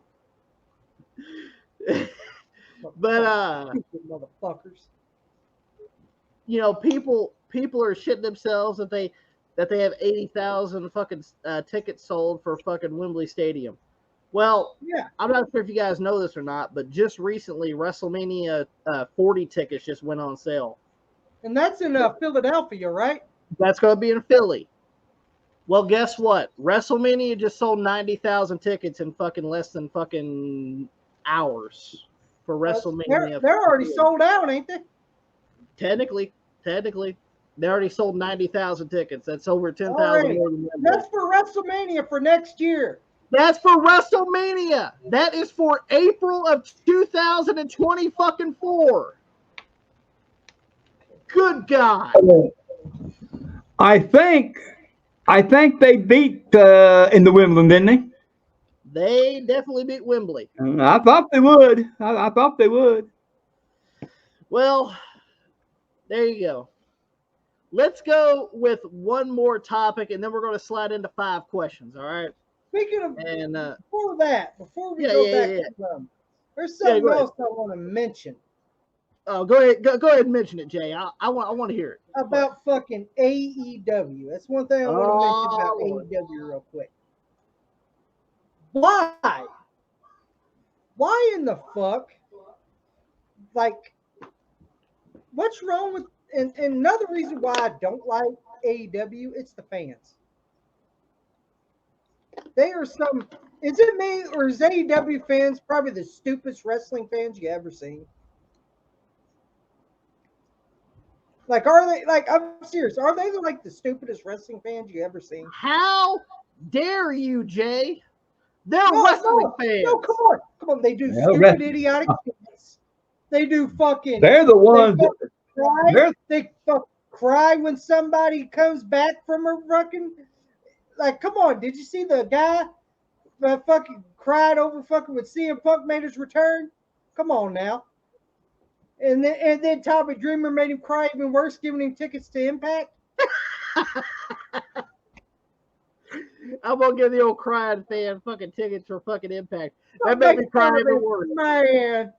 Tommy? But motherfuckers. People are shitting themselves that they have 80,000 fucking tickets sold for fucking Wembley Stadium. Well, yeah, I'm not sure if you guys know this or not, but just recently WrestleMania 40 tickets just went on sale. And that's in Philadelphia, right? That's going to be in Philly. Well, guess what? WrestleMania just sold 90,000 tickets in fucking less than fucking hours for WrestleMania. They're already sold out, ain't they? Technically, they already sold 90,000 tickets. That's over 10,000 more than that. That's for WrestleMania for next year. That's for WrestleMania. That is for April of 2020 fucking 4. Good God. I think they beat in the Wimbledon, didn't they? They definitely beat Wembley. I thought they would. I thought they would. Well, there you go. Let's go with one more topic, and then we're going to slide into 5 questions. All right. Speaking of, before we go back to them, there's something else I want to mention. Oh, go ahead and mention it, Jay. I want to hear it. About fucking AEW. That's one thing I want to mention about AEW real quick. Why? Why in the fuck? Like, what's wrong with? And another reason why I don't like AEW, it's the fans. They are some. Is it me or is AEW fans probably the stupidest wrestling fans you ever seen? Like, are they, like, I'm serious, are they like the stupidest wrestling fans you ever seen? How dare you, Jay? They're wrestling fans. No, come on. They do stupid, idiotic things. They do fucking. They're the ones They cry when somebody comes back from a fucking. Like, come on. Did you see the guy that fucking cried over fucking when CM Punk made his return? Come on now. And then Tommy Dreamer made him cry even worse, giving him tickets to Impact. I'm gonna give the old crying fan fucking tickets for fucking Impact. That made me cry even worse. Man,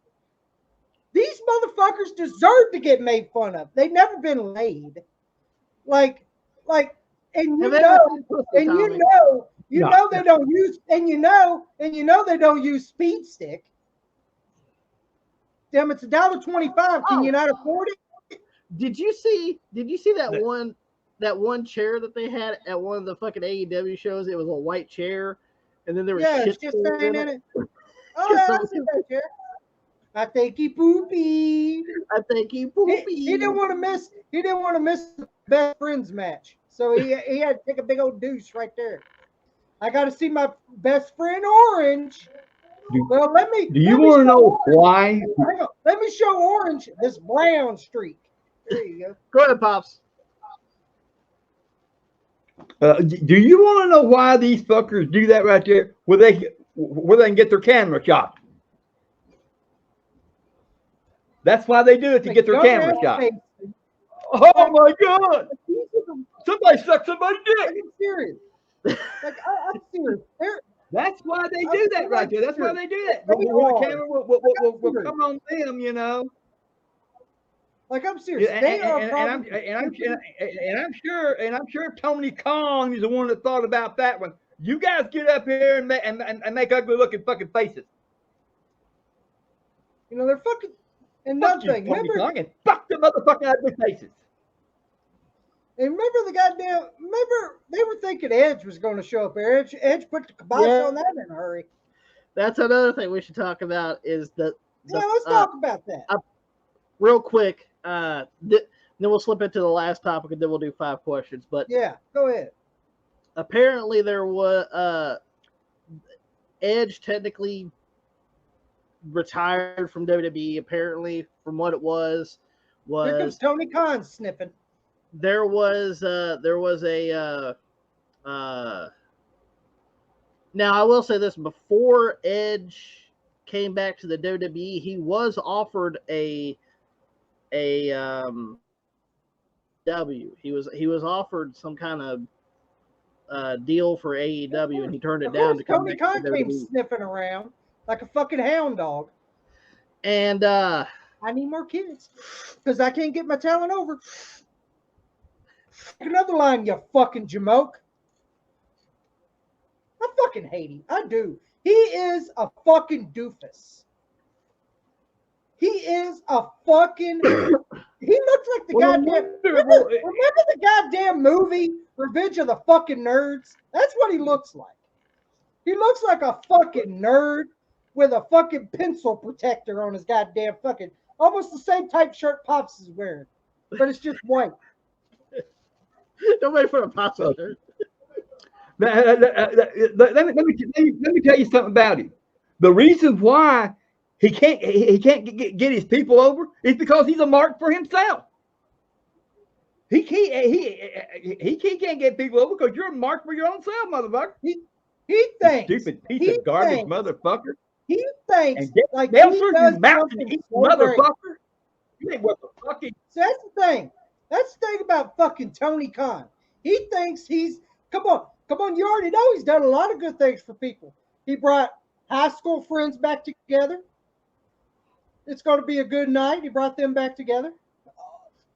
these motherfuckers deserve to get made fun of. They've never been laid. Like and you Have they ever know, seen Pussy, and Tommy? you No. know they don't use, and you know they don't use Speed Stick. Damn, it's $1.25. Can you not afford it? Did you see that one chair that they had at one of the fucking AEW shows? It was a white chair, and then there was Yeah, shit it's just staying in it. Oh, Just yeah, so- I see that chair. I think he poopy. I think he He poopy. didn't want to miss. He didn't want to miss the best friends match, so he had to take a big old deuce right there. I got to see my best friend Orange. Well, let me. Do you let me want to show know Orange. why? Hang on. Let me show Orange this brown streak. There you go. Go ahead, Pops. Do you want to know why these fuckers do that right there? Where they can get their camera shot. That's why they do it, to get their camera shot. Oh my God! Somebody sucked somebody's dick. I'm serious. Like I'm serious. That's why they do that right there. That's why they do that. The camera will come on them, you know. Like I'm serious. They are probably. And I'm sure Tony Khan is the one that thought about that one. You guys get up here and make ugly looking fucking faces. You know, they're fucking. And Fuck nothing. you, Tony Remember, Khan, and fuck the motherfucking ugly faces. and remember the goddamn. Remember they were thinking Edge was going to show up there. Edge put the kibosh on that in a hurry. That's another thing we should talk about is the Yeah, let's talk about that. real quick. Then we'll slip into the last topic, and then we'll do 5 questions. But Yeah, go ahead. apparently there was Edge technically retired from WWE. Apparently, from what it was Here comes Tony Khan sniffing. there was a now I will say this: before Edge came back to the WWE, he was offered a W. He was offered some kind of deal for AEW, and he turned it down to come Tony back to Khan came WWE. sniffing around like a fucking hound dog. And I need more kids because I can't get my talent over. Another line, you fucking jamoke. I fucking hate him. I do. He is a fucking doofus. He is a fucking. He looks like the goddamn. Remember the goddamn movie Revenge of the Fucking Nerds? That's what he looks like. He looks like a fucking nerd with a fucking pencil protector on his goddamn fucking. Almost the same type shirt Pops is wearing, but it's just white. nobody put a Pops on there. Let me tell you something about him. The reason why he can't get his people over is because he's a mark for himself. He can't get people over because you're a mark for your own self, motherfucker. He thinks Stupid piece of garbage, motherfucker. He thinks And like Nelson, he does you mountain something eating so great. motherfucker. You ain't worth the fucking. So that's the thing. That's the thing about fucking Tony Khan. He thinks he's come on. You already know he's done a lot of good things for people. He brought high school friends back together. It's going to be a good night. He brought them back together.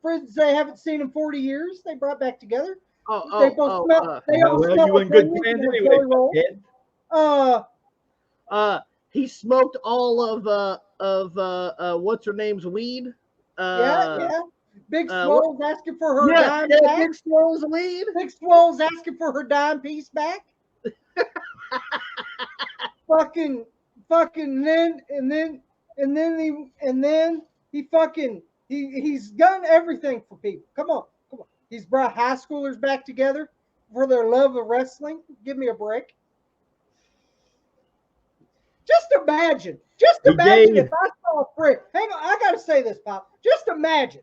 Friends they haven't seen in 40 years. They brought back together. They both smell. They all smell you like ain't good onions friends and anyway. jelly roll. He smoked all of what's her name's weed. Yeah. Big Swole's asking for her dime back. Big Swole's weed. Big Swole's asking for her dime piece back. fucking, and then he's done everything for people. Come on. He's brought high schoolers back together for their love of wrestling. Give me a break. Just imagine if I saw a friend. Hang on, I gotta say this, Pop. Just imagine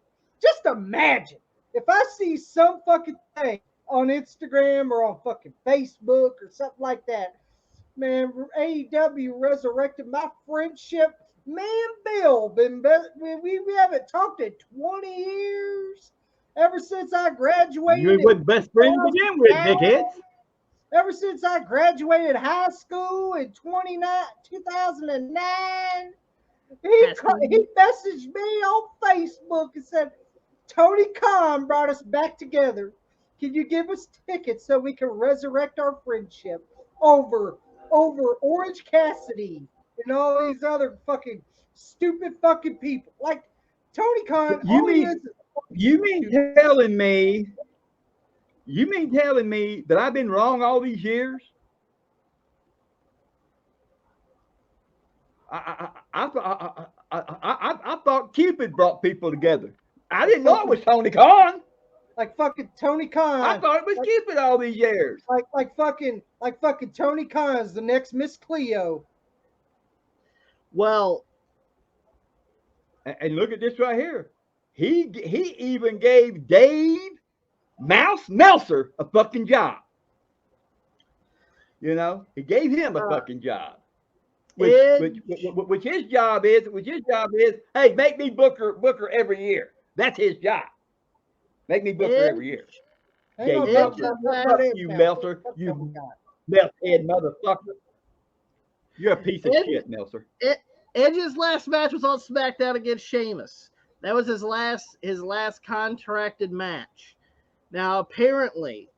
if I see some fucking thing on Instagram or on fucking Facebook or something like that. Man, AEW resurrected my friendship. Me and Bill we haven't talked in 20 years. Ever since I graduated. You ain't best friends to begin with, dickhead. Ever since I graduated high school in 2009, he messaged me on Facebook and said, Tony Khan brought us back together. Can you give us tickets so we can resurrect our friendship over Orange Cassidy and all these other fucking stupid fucking people? Like Tony Khan, You all he mean is you mean telling me that I've been wrong all these years? I thought Cupid brought people together. I didn't know it was Tony Khan. like fucking Tony Khan. I thought it was Cupid all these years. Like fucking Tony Khan's the next Miss Cleo. Well, and look at this right here. He even gave Dave Mouse Meltzer a fucking job. You know, he gave him a fucking job. Which his job is, hey, make me Booker every year. That's his job. Make me Booker every year. Hang Yeah, on, you Meltzer, you melt-head motherfucker. You're a piece of shit, Meltzer. Edge's last match was on SmackDown against Sheamus. That was his last contracted match. Now, apparently,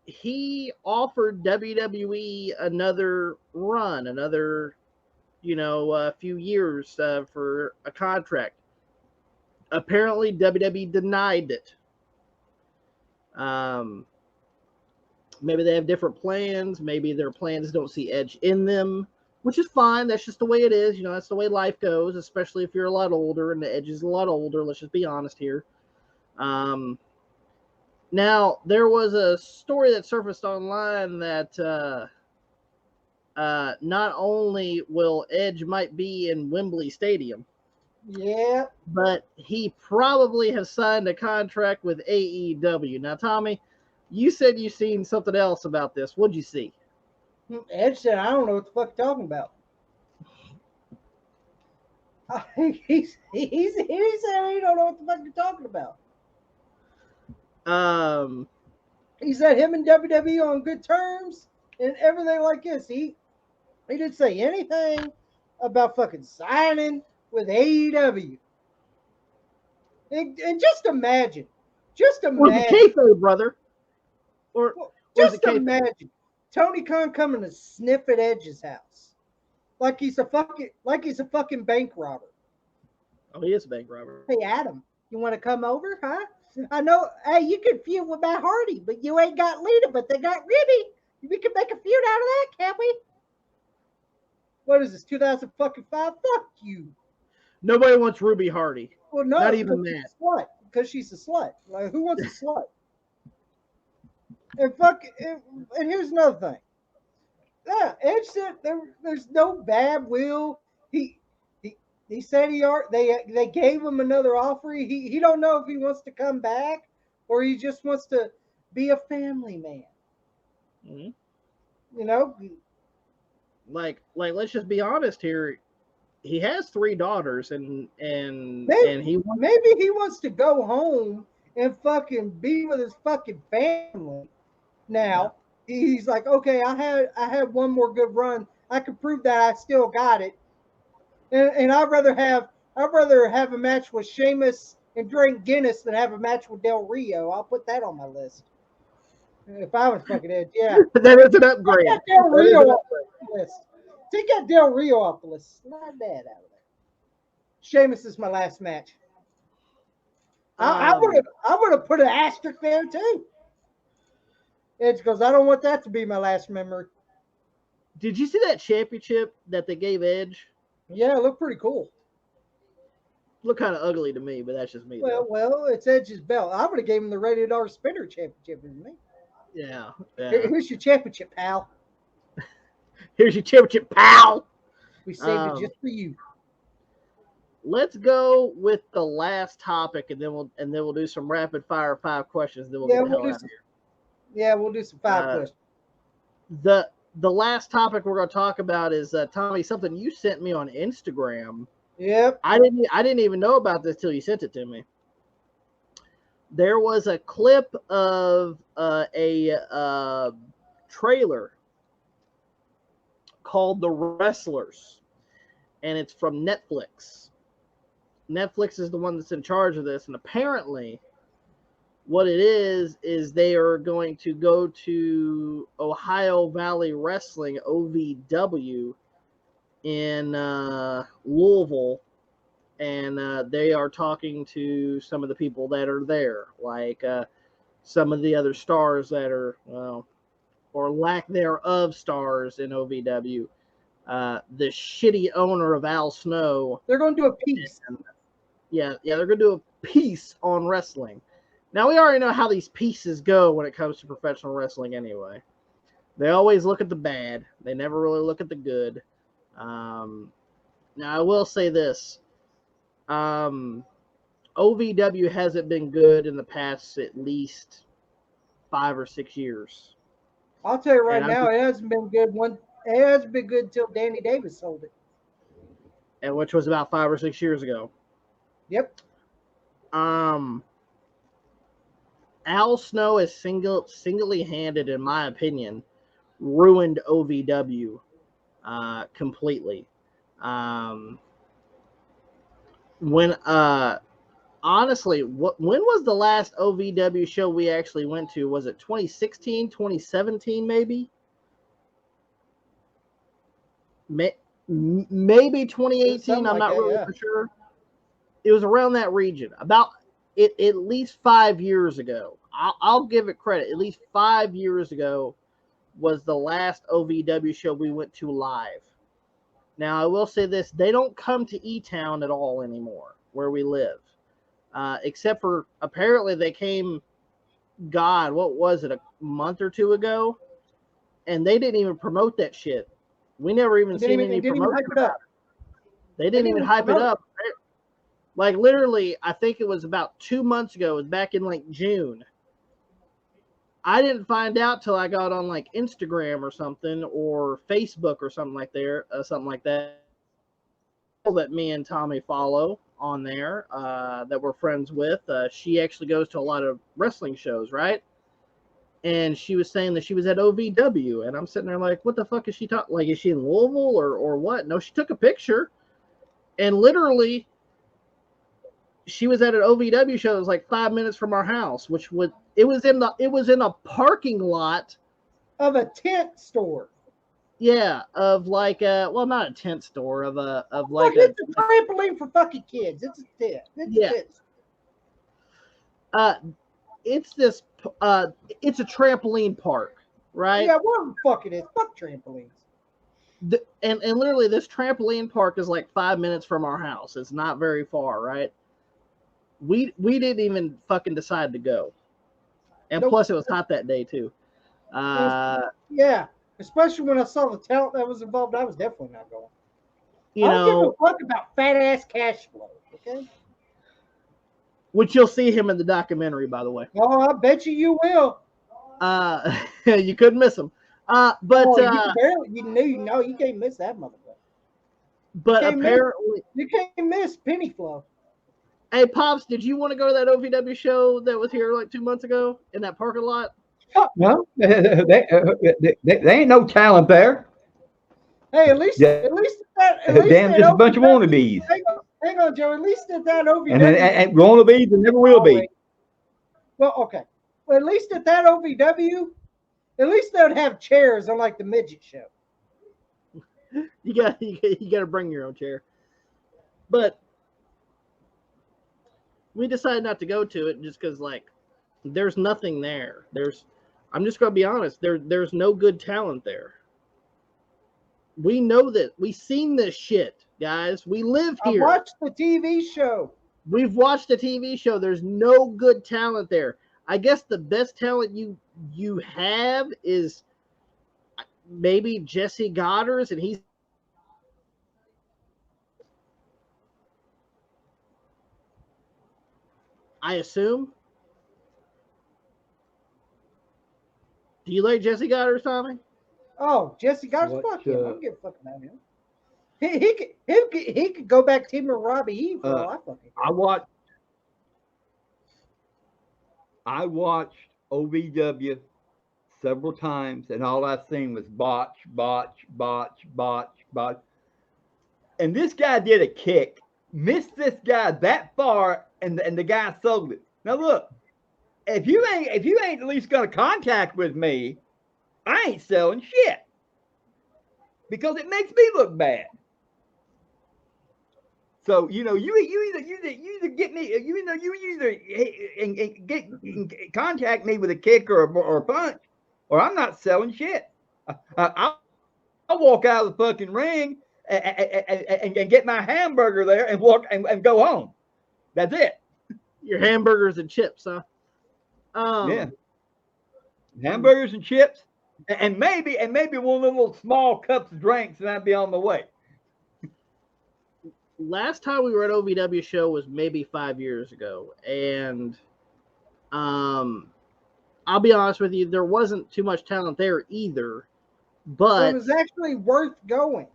he offered WWE another run, few years for a contract. Apparently, WWE denied it. Maybe they have different plans. Maybe their plans don't see Edge in them, which is fine. That's just the way it is. That's the way life goes, especially if you're a lot older, and the Edge is a lot older. Let's just be honest here. Now, there was a story that surfaced online that not only will Edge might be in Wembley Stadium, yeah, but he probably has signed a contract with AEW. Now, Tommy, you said you seen something else about this. What'd you see? Edge said, I don't know what the fuck you're talking about. He said he don't know what the fuck you're talking about. He said him and WWE on good terms and everything like this. He didn't say anything about fucking signing with AEW. And just imagine. Or the kayfabe, brother. Just imagine Tony Khan coming to sniff at Edge's house, like he's a fucking bank robber. Oh, he is a bank robber. Hey, Adam, you want to come over, huh? I know. Hey, you can feud with Matt Hardy, but you ain't got Lita, but they got Ribby. We can make a feud out of that, can't we? What is this, 2005? Fuck you. Nobody wants Ruby Hardy. Well, no, not even that. Slut, because she's a slut. Like, who wants a slut? And here's another thing. Yeah, Edge said there's no bad will. He said they gave him another offer. He don't know if he wants to come back or he just wants to be a family man. Mm-hmm. Like let's just be honest here. He has 3 daughters, and maybe he wants to go home and fucking be with his fucking family. Now he's like, okay, I had one more good run. I can prove that I still got it. And I'd rather have a match with Sheamus and drink Guinness than have a match with Del Rio. I'll put that on my list. If I was fucking Edge, yeah. That is an upgrade. Take Del Rio off the list. Take that Del Rio off the list. Slide that out of there. Sheamus is my last match. I would have put an asterisk there too. Edge goes, I don't want that to be my last memory. Did you see that championship that they gave Edge? Yeah, it looked pretty cool. Looked kind of ugly to me, but that's just me. Well, it's Edge's belt. I would have gave him the Rated R Spinner Championship, isn't me? Yeah. Here's your championship, pal. Here's your championship, pal. We saved it just for you. Let's go with the last topic, and then we'll do some rapid fire 5 questions. Then we'll get the hell out of here. Yeah, we'll do some 5 questions. The last topic we're going to talk about is Tommy, something you sent me on Instagram. Yep. I didn't even know about this till you sent it to me. There was a clip of a trailer called The Wrestlers, and it's from Netflix. Netflix is the one that's in charge of this, and apparently What it is they are going to go to Ohio Valley Wrestling, OVW, in Louisville, and they are talking to some of the people that are there, like some of the other stars that are, well, or lack thereof, stars in OVW. The shitty owner of Al Snow. They're going to do a piece. Yeah, they're going to do a piece on wrestling. Now, we already know how these pieces go when it comes to professional wrestling anyway. They always look at the bad. They never really look at the good. Now, I will say this. OVW hasn't been good in the past at least 5 or 6 years. I'll tell you right now, it hasn't been good. It hasn't been good until Danny Davis sold it. And which was about 5 or 6 years ago. Yep. Al Snow is singly-handed, in my opinion, ruined OVW completely. When honestly, when was the last OVW show we actually went to? Was it 2016, 2017, maybe? Maybe 2018. I'm not really for sure. It was around that region. About it at least 5 years ago. I'll give it credit. At least 5 years ago was the last OVW show we went to live. Now, I will say this. They don't come to E-Town at all anymore, where we live. Except for, apparently, they came, God, what was it, a month or two ago? And they didn't even promote that shit. We never even seen any promotion about it. They didn't even hype it up. Like, literally, I think it was about 2 months ago. It was back in, like, June. I didn't find out till I got on, like, Instagram or something, or Facebook or something like that. That me and Tommy follow on there, that we're friends with. She actually goes to a lot of wrestling shows, right? And she was saying that she was at OVW, and I'm sitting there like, what the fuck is she talking? Like, is she in Louisville or what? No, she took a picture, and literally, she was at an OVW show that was like 5 minutes from our house, which was it was in a parking lot of a tent store. Yeah, of like well, not a tent store, of like it's a trampoline for fucking kids. It's a tent. It's a trampoline park, right? Yeah, what the fuck it is? Fuck trampolines. And literally, this trampoline park is like 5 minutes from our house. It's not very far, right? We didn't even fucking decide to go, and plus it was hot that day too. Yeah, especially when I saw the talent that was involved, I was definitely not going. I don't give a fuck about fat ass cash flow, okay? Which you'll see him in the documentary, by the way. Oh, I bet you will. You couldn't miss him. You can't miss that motherfucker. But apparently, you can't miss Penny Flow. Hey, Pops, did you want to go to that OVW show that was here like 2 months ago in that parking lot? No, they ain't no talent there. Hey, at least just a bunch of wannabes. Hang on, Joe. At least at that OVW, and wannabes and never will be. Well, okay. Well, at least at that OVW, at least they would have chairs, unlike the midget show. You got to bring your own chair. But we decided not to go to it just because, like, there's nothing there. I'm just gonna be honest. There's no good talent there. We know that. We've seen this shit, guys. We live here. I watched the TV show. We've watched the TV show. There's no good talent there. I guess the best talent you have is maybe Jesse Goddard, and he's. I assume. Do you like Jesse Goddard, Tommy? Oh, Jesse Goddard, fuck him. I don't give a fuck about him. He could go back to him or Robbie Eve for all I fucking care. I watched OVW several times, and all I seen was botch. And this guy did a kick, missed this guy that far, and the guy sold it. Now look, if you ain't at least got a contact with me, I ain't selling shit because it makes me look bad. So you either get me, you either get contact me with a kick or a punch, or I'm not selling shit. I'll walk out of the fucking ring and get my hamburger there and walk and go home. That's it. Your hamburgers and chips, huh? Yeah, hamburgers and chips, and maybe one of them little small cups of drinks, and I'd be on my way. Last time we were at OVW show was maybe 5 years ago, and I'll be honest with you, there wasn't too much talent there either, but it was actually worth going.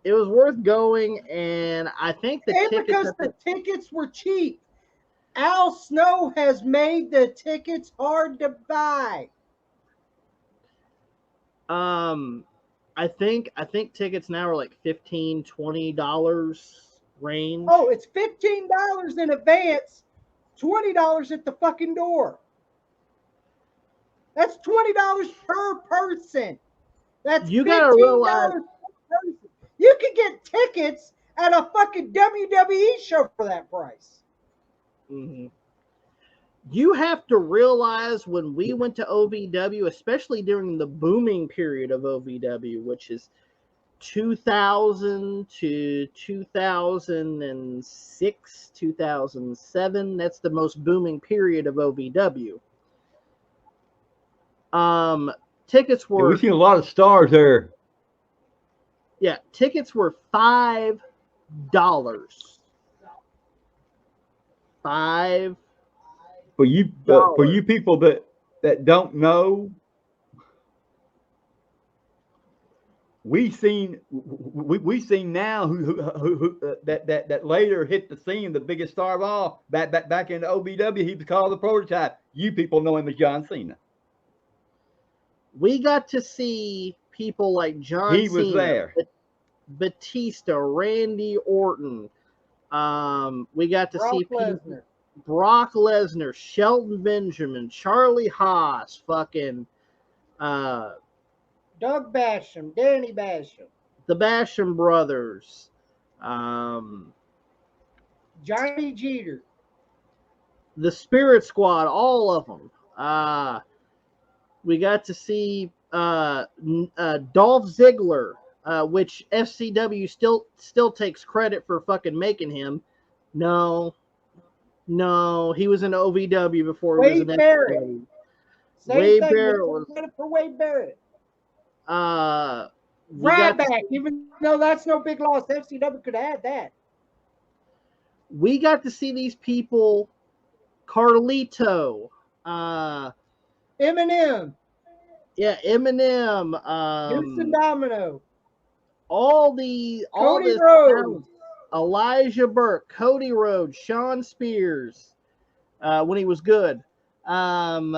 It was worth going, and I think because the tickets were cheap. Al Snow has made the tickets hard to buy. I think tickets now are like $15, $20 range. Oh, it's $15 in advance, $20 at the fucking door. That's $20 per person. That's you $15 gotta realize per person. You can get tickets at a fucking WWE show for that price. Mm-hmm. You have to realize when we went to OVW, especially during the booming period of OVW, which is 2000 to 2006, 2007. That's the most booming period of OVW. Tickets were. We've seen a lot of stars there. Yeah, tickets were $5. $5. For you people that don't know, we seen now who that later hit the scene, the biggest star of all, back in OVW. He was called the Prototype. You people know him as John Cena. We got to see people like John Cena. He was there. Batista, Randy Orton. We got to see people. Brock Lesnar, Shelton Benjamin, Charlie Haas, fucking Doug Basham, Danny Basham, the Basham brothers, Johnny Jeter, the Spirit Squad, all of them. We got to see Dolph Ziggler, which FCW still takes credit for fucking making him. No, he was in OVW before he was in FCW. Wade Barrett was credit for Wade Barrett. Ryback, even though that's no big loss, FCW could have had that. We got to see these people, Carlito, Eminem. Yeah, Eminem. Houston Domino. Cody Rhodes. Elijah Burke, Cody Rhodes, Sean Spears, when he was good. Colt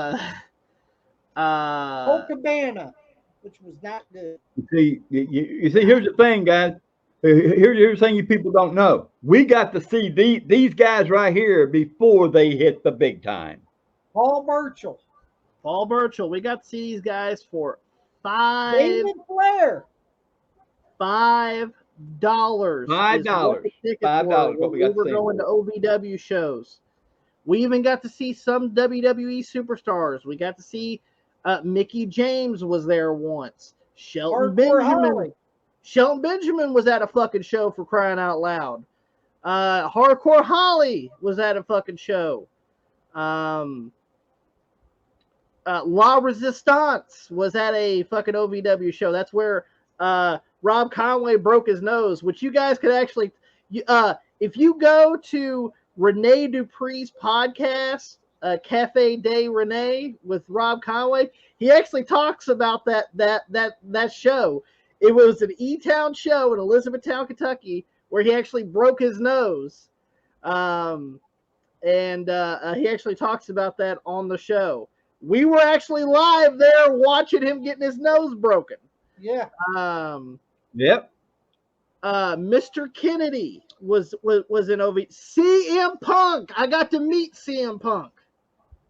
Cabana, which was not good. You see, here's the thing, guys. Here's the thing you people don't know. We got to see these guys right here before they hit the big time. Paul Burchill. We got to see these guys for David Flair. $5. $5. $5. What we were going to OVW shows. We even got to see some WWE superstars. We got to see Mickey James was there once. Shelton Benjamin was at a fucking show, for crying out loud. Hardcore Holly was at a fucking show. La Resistance was at a fucking OVW show. That's where Rob Conway broke his nose, which you guys could actually, if you go to Rene Dupree's podcast, Cafe de Rene with Rob Conway, he actually talks about that show. It was an E-Town show in Elizabethtown, Kentucky, where he actually broke his nose, and he actually talks about that on the show. We were actually live there watching him getting his nose broken. Yeah. Yep. Mr. Kennedy was in OV. CM Punk. I got to meet CM Punk.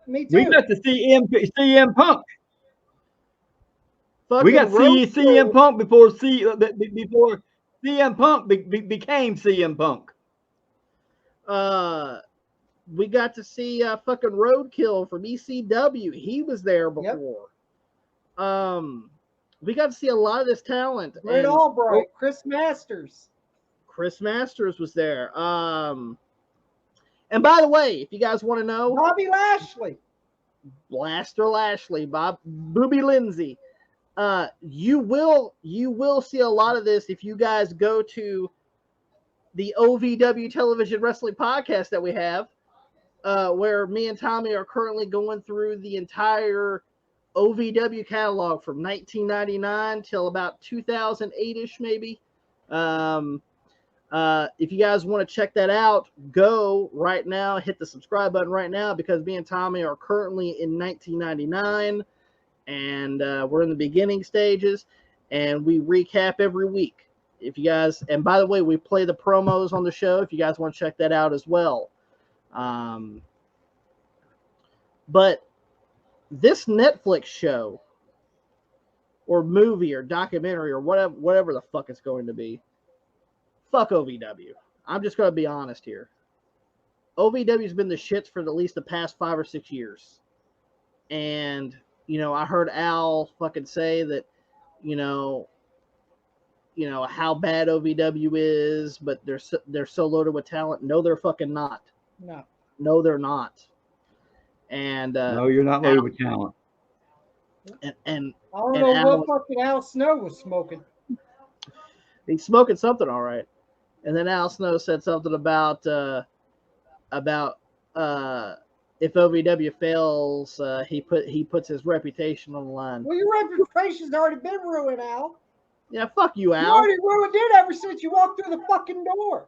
Me too. We got to see CM Punk. We got Fucking CM Punk before CM Punk became CM Punk. We got to see fucking Roadkill from ECW. He was there before. Yep. We got to see a lot of this talent. Brett Albright, Chris Masters. Chris Masters was there. And by the way, if you guys want to know, Bobby Lashley, Blaster Lashley, Booby Lindsay. You will see a lot of this if you guys go to the OVW Television Wrestling Podcast that we have, where me and Tommy are currently going through the entire OVW catalog from 1999 till about 2008-ish, maybe. If you guys want to check that out, go right now, hit the subscribe button right now, because me and Tommy are currently in 1999, and we're in the beginning stages, and we recap every week. If you guys, and by the way, we play the promos on the show if you guys want to check that out as well. But this Netflix show or movie or documentary or whatever the fuck it's going to be, fuck OVW. I'm just going to be honest here. OVW's been the shits for at least the past 5 or 6 years. And, you know, I heard Al fucking say that, you know how bad OVW is, but they're so loaded with talent. No, they're fucking not. No, they're not. And no, you're not loaded with talent. And I don't know what fucking Al Snow was smoking. He's smoking something, all right. And then Al Snow said something about if OVW fails, he puts his reputation on the line. Well, your reputation's already been ruined, Al. Yeah, fuck you, Al. You already ruined it ever since you walked through the fucking door.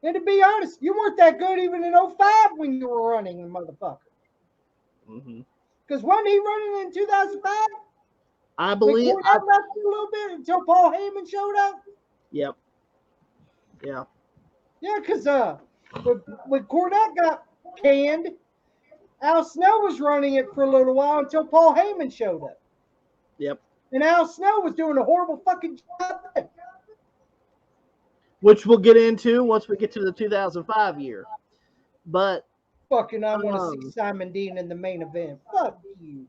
And to be honest, you weren't that good even in 05 when you were running, motherfucker. Because wasn't he running in 2005? I believe. I left a little bit until Paul Heyman showed up. Yep. Yeah. Yeah, because when Cornette got canned, Al Snow was running it for a little while until Paul Heyman showed up. Yep. And Al Snow was doing a horrible fucking job. Which we'll get into once we get to the 2005 year. But fucking, I want to see Simon Dean in the main event. Fuck you.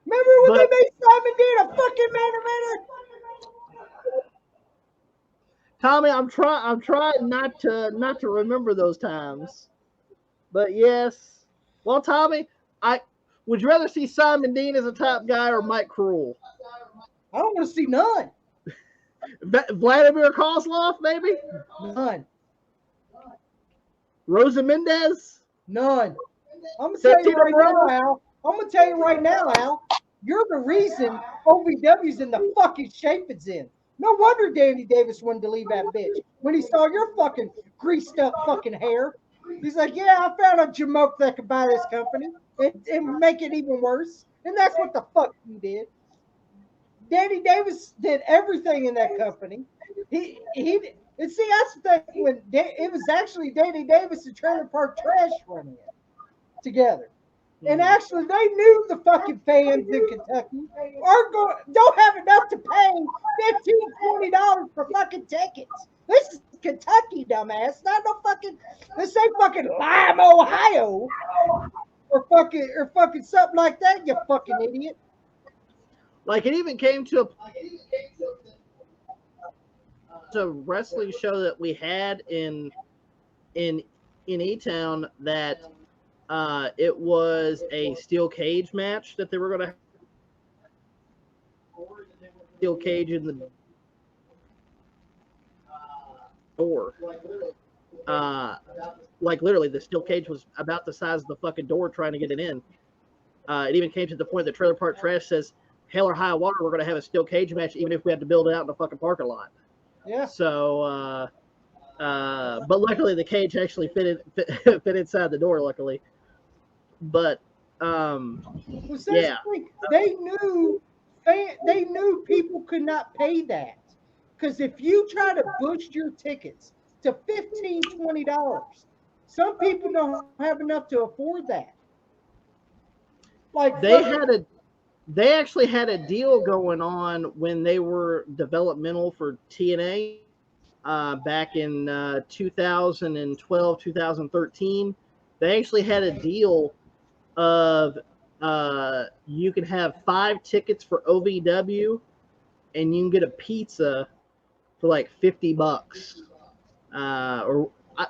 Remember when they made Simon Dean a fucking main eventer? Tommy, I'm trying not to remember those times. But yes. Well, Tommy, would you rather see Simon Dean as a top guy or Mike Cruel? I don't want to see none. Vladimir Kozlov, maybe? None. Rosa Mendez? None. I'm gonna tell you right now, Al. I'm gonna tell you right now, Al. You're the reason OVW's in the fucking shape it's in. No wonder Danny Davis wanted to leave that bitch when he saw your fucking greased up fucking hair. He's like, yeah, I found a jamoke that could buy this company and make it even worse. And that's what the fuck he did. Danny Davis did everything in that company. He and see, that's the thing, when it was actually Danny Davis and Trailer Park Trash running it together. And actually, they knew the fucking fans in Kentucky don't have enough to pay $15, $20 for fucking tickets. This is Kentucky, dumbass. Not no fucking. This ain't fucking Lime, Ohio, or fucking something like that. You fucking idiot. Like, it even came to a wrestling show that we had in E-Town that it was a steel cage match that they were going to have. Steel cage in the door. Like, literally, the steel cage was about the size of the fucking door trying to get it in. It even came to the point that Trailer Park Trash says, hell or high water, we're going to have a steel cage match, even if we have to build it out in the fucking parking lot. Yeah. So, but luckily the cage actually fit inside the door, luckily. But, yeah. They knew people could not pay that. Because if you try to boost your tickets to $15, $20. Some people don't have enough to afford that. Like they actually had a deal going on when they were developmental for TNA back in 2012, 2013. They actually had a deal of you can have 5 tickets for OVW and you can get a pizza for like $50.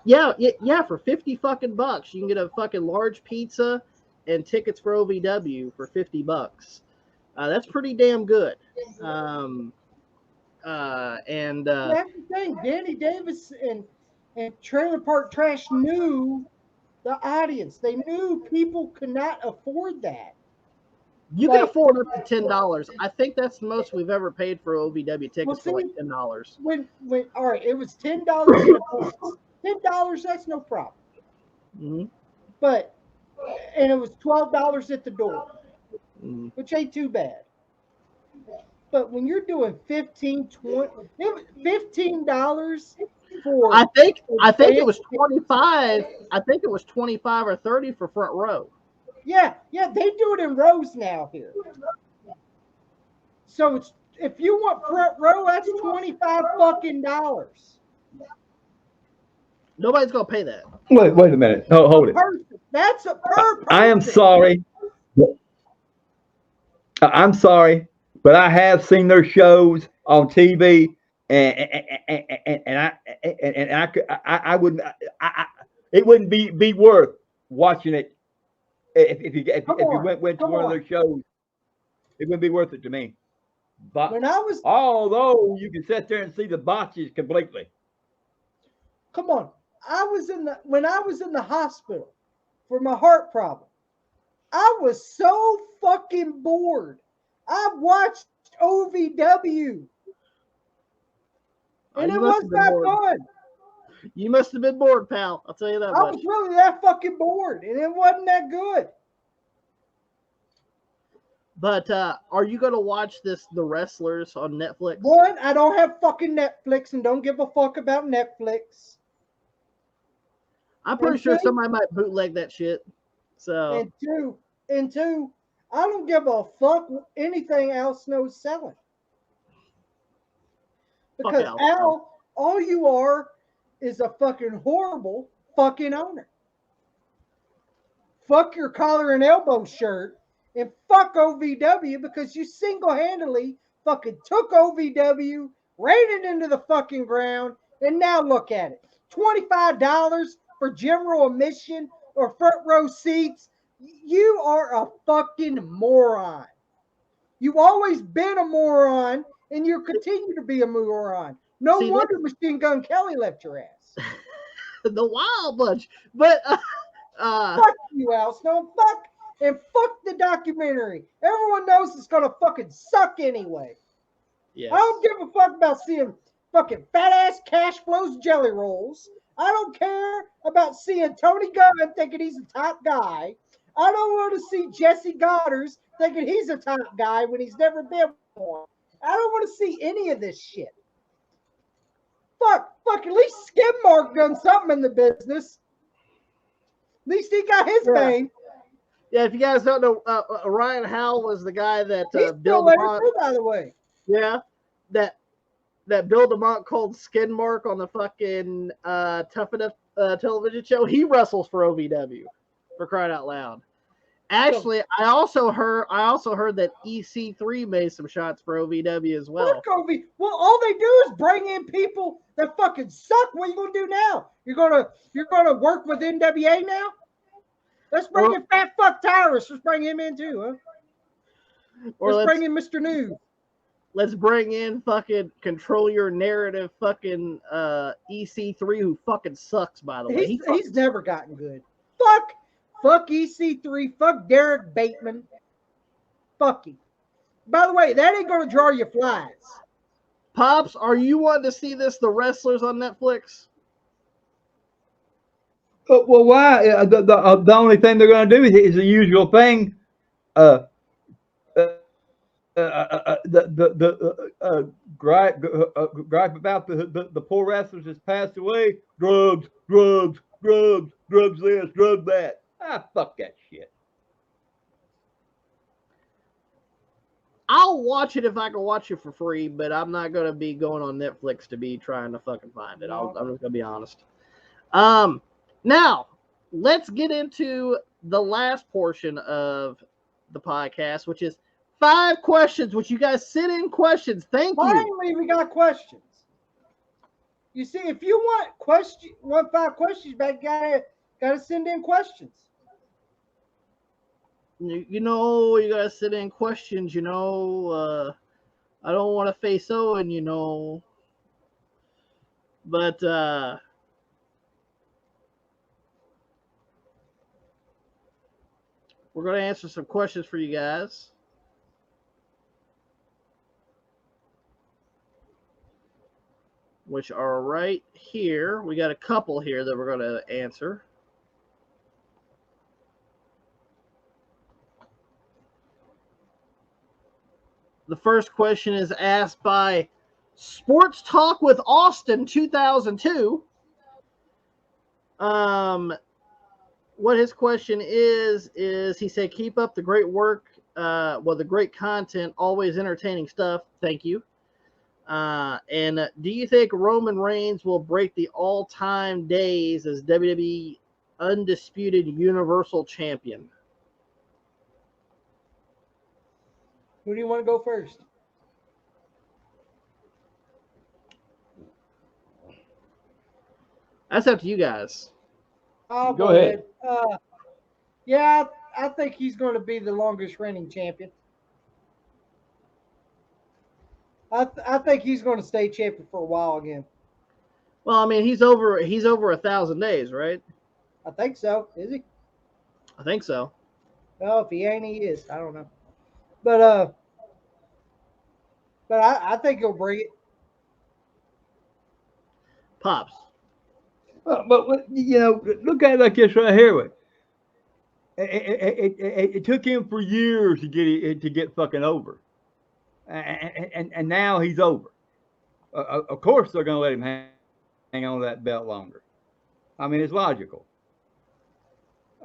Yeah, for 50 fucking bucks you can get a fucking large pizza and tickets for OVW for $50. That's pretty damn good. And That's the thing. Danny Davis and Trailer Park Trash knew the audience. They knew people could not afford that. you can afford up to $10. I think that's the most we've ever paid for OVW tickets for like $10. When all right, it was $10 in advance. $10, that's no problem. Mm-hmm. But and it was $12 at the door, Mm-hmm. which ain't too bad. But when you're doing 15, 20, $15 for I think it was 25. I think it was 25 or 30 for front row. Yeah, they do it in rows now here. So it's if you want front row, that's $25 fucking dollars. Nobody's gonna pay that. Wait a minute. Hold it. That's a per person. I am sorry. I'm sorry, but I have seen their shows on TV, and I wouldn't. It wouldn't be worth watching it if you went to one of their shows. It wouldn't be worth it to me. But although you can sit there and see the botches completely. Come on, when I was in the hospital for my heart problem, I was so fucking bored. I watched OVW, and it was not fun. You must have been bored, pal. I'll tell you that much. I was really that fucking bored, and it wasn't that good. But are you going to watch the Wrestlers on Netflix? One, I don't have fucking Netflix and don't give a fuck about Netflix. I'm pretty sure somebody might bootleg that shit. So and two, I don't give a fuck anything Al Snow's selling. Because Al, all you are is a fucking horrible fucking owner. Fuck your collar and elbow shirt. And fuck OVW because you single-handedly fucking took OVW, ran it into the fucking ground, and now look at it. $25 for general admission or front row seats. You are a fucking moron. You've always been a moron, and you continue to be a moron. No wonder Machine Gun Kelly left your ass. The Wild Bunch. But fuck you, Al Snow. And fuck the documentary. Everyone knows it's gonna fucking suck anyway. Yes. I don't give a fuck about seeing fucking fat ass Cash Flow's jelly rolls. I don't care about seeing Tony Gunn thinking he's a top guy. I don't want to see Jesse Goddard thinking he's a top guy when he's never been one. I don't want to see any of this shit. Fuck, at least Skidmark done something in the business. At least he got his fame. Yeah, if you guys don't know, Ryan Howell was the guy that Bill DeMont, by the way. Yeah, that Bill DeMont called Skidmark on the fucking Tough Enough television show. He wrestles for OVW, for crying out loud. Actually, I also heard that EC3 made some shots for OVW as well. Well, all they do is bring in people that fucking suck. What are you gonna do now? You're gonna work with NWA now? Let's bring in Fat Fuck Tyrus. Let's bring him in too, huh? Let's bring in Mr. New. Let's bring in fucking Control Your Narrative fucking EC3 who fucking sucks, by the way. He's never gotten good. Fuck EC3. Fuck Derek Bateman. Fuck him. By the way, that ain't gonna draw you flies. Pops, are you wanting to see the Wrestlers on Netflix? Well, why? The only thing they're going to do is the usual thing. gripe about the poor wrestlers that's passed away. Drugs, drugs, drugs, drugs this, drugs that. Fuck that shit. I'll watch it if I can watch it for free, but I'm not gonna be going on Netflix to be trying to fucking find it. I'm just gonna be honest. Now let's get into the last portion of the podcast, which is 5 questions, which you guys sent in questions. Thank you. Finally, we got questions. You see, if you want 5 questions back, gotta send in questions. You know, you gotta send in questions. You know, I don't want to face Owen. You know, but we're gonna answer some questions for you guys. Which are right here. We got a couple here that we're going to answer. The first question is asked by Sports Talk with Austin 2002. What his question is he said, keep up the great work, the great content, always entertaining stuff. Thank you. And do you think Roman Reigns will break the all-time days as WWE Undisputed Universal Champion? Who do you want to go first? That's up to you guys. I'll Go ahead. Yeah, I think he's going to be the longest reigning champion. I think he's going to stay champion for a while again. Well, I mean, he's over 1,000 days, right? I think so. Is he? I think so. Well, if he ain't, he is. I don't know. But I think he'll bring it. Pops. But you know, look at it like this right here. It took him for years to get fucking over, and now he's over. Of course, they're going to let him hang on to that belt longer. I mean, it's logical.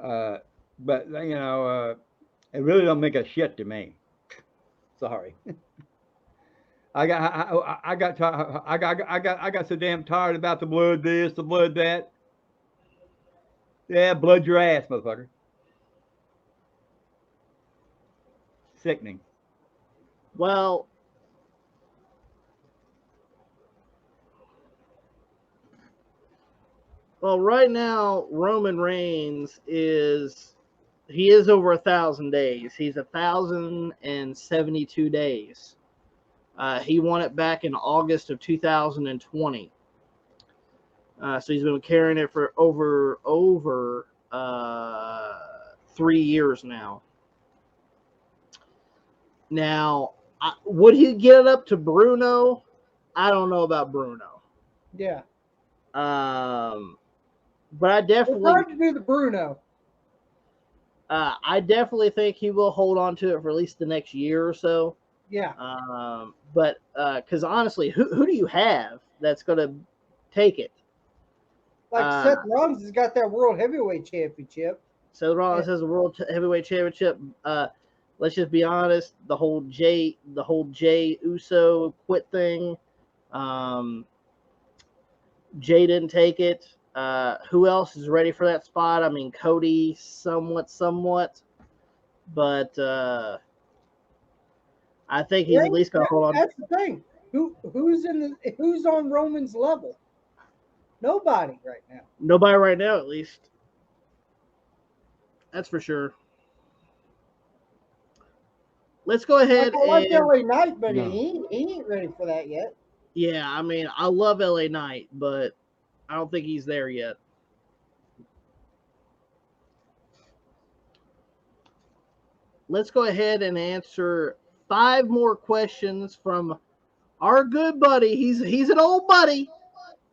But you know, it really don't make a shit to me. Sorry. I got so damn tired about the blood this, the blood that. Yeah, blood your ass, motherfucker. Sickening. Well, right now Roman Reigns is over 1,000 days. He's 1,072 days. He won it back in August of 2020. So he's been carrying it for over 3 years now. Now, would he get it up to Bruno? I don't know about Bruno. Yeah. But I definitely. It's hard to do the Bruno. I definitely think he will hold on to it for at least the next year or so. Yeah. But because honestly, who do you have that's going to take it? Like Seth Rollins has got that World Heavyweight Championship. Seth Rollins has the World Heavyweight Championship. Let's just be honest. The whole Jay Uso quit thing. Jay didn't take it. Who else is ready for that spot? I mean, Cody, somewhat, but I think he's at least going to hold on. That's the thing. Who's on Roman's level? Nobody right now. Nobody right now, at least. That's for sure. Let's go ahead. I like LA Knight, but he ain't ready for that yet. Yeah, I mean, I love LA Knight, but I don't think he's there yet. Let's go ahead and answer 5 more questions from our good buddy. He's an old buddy.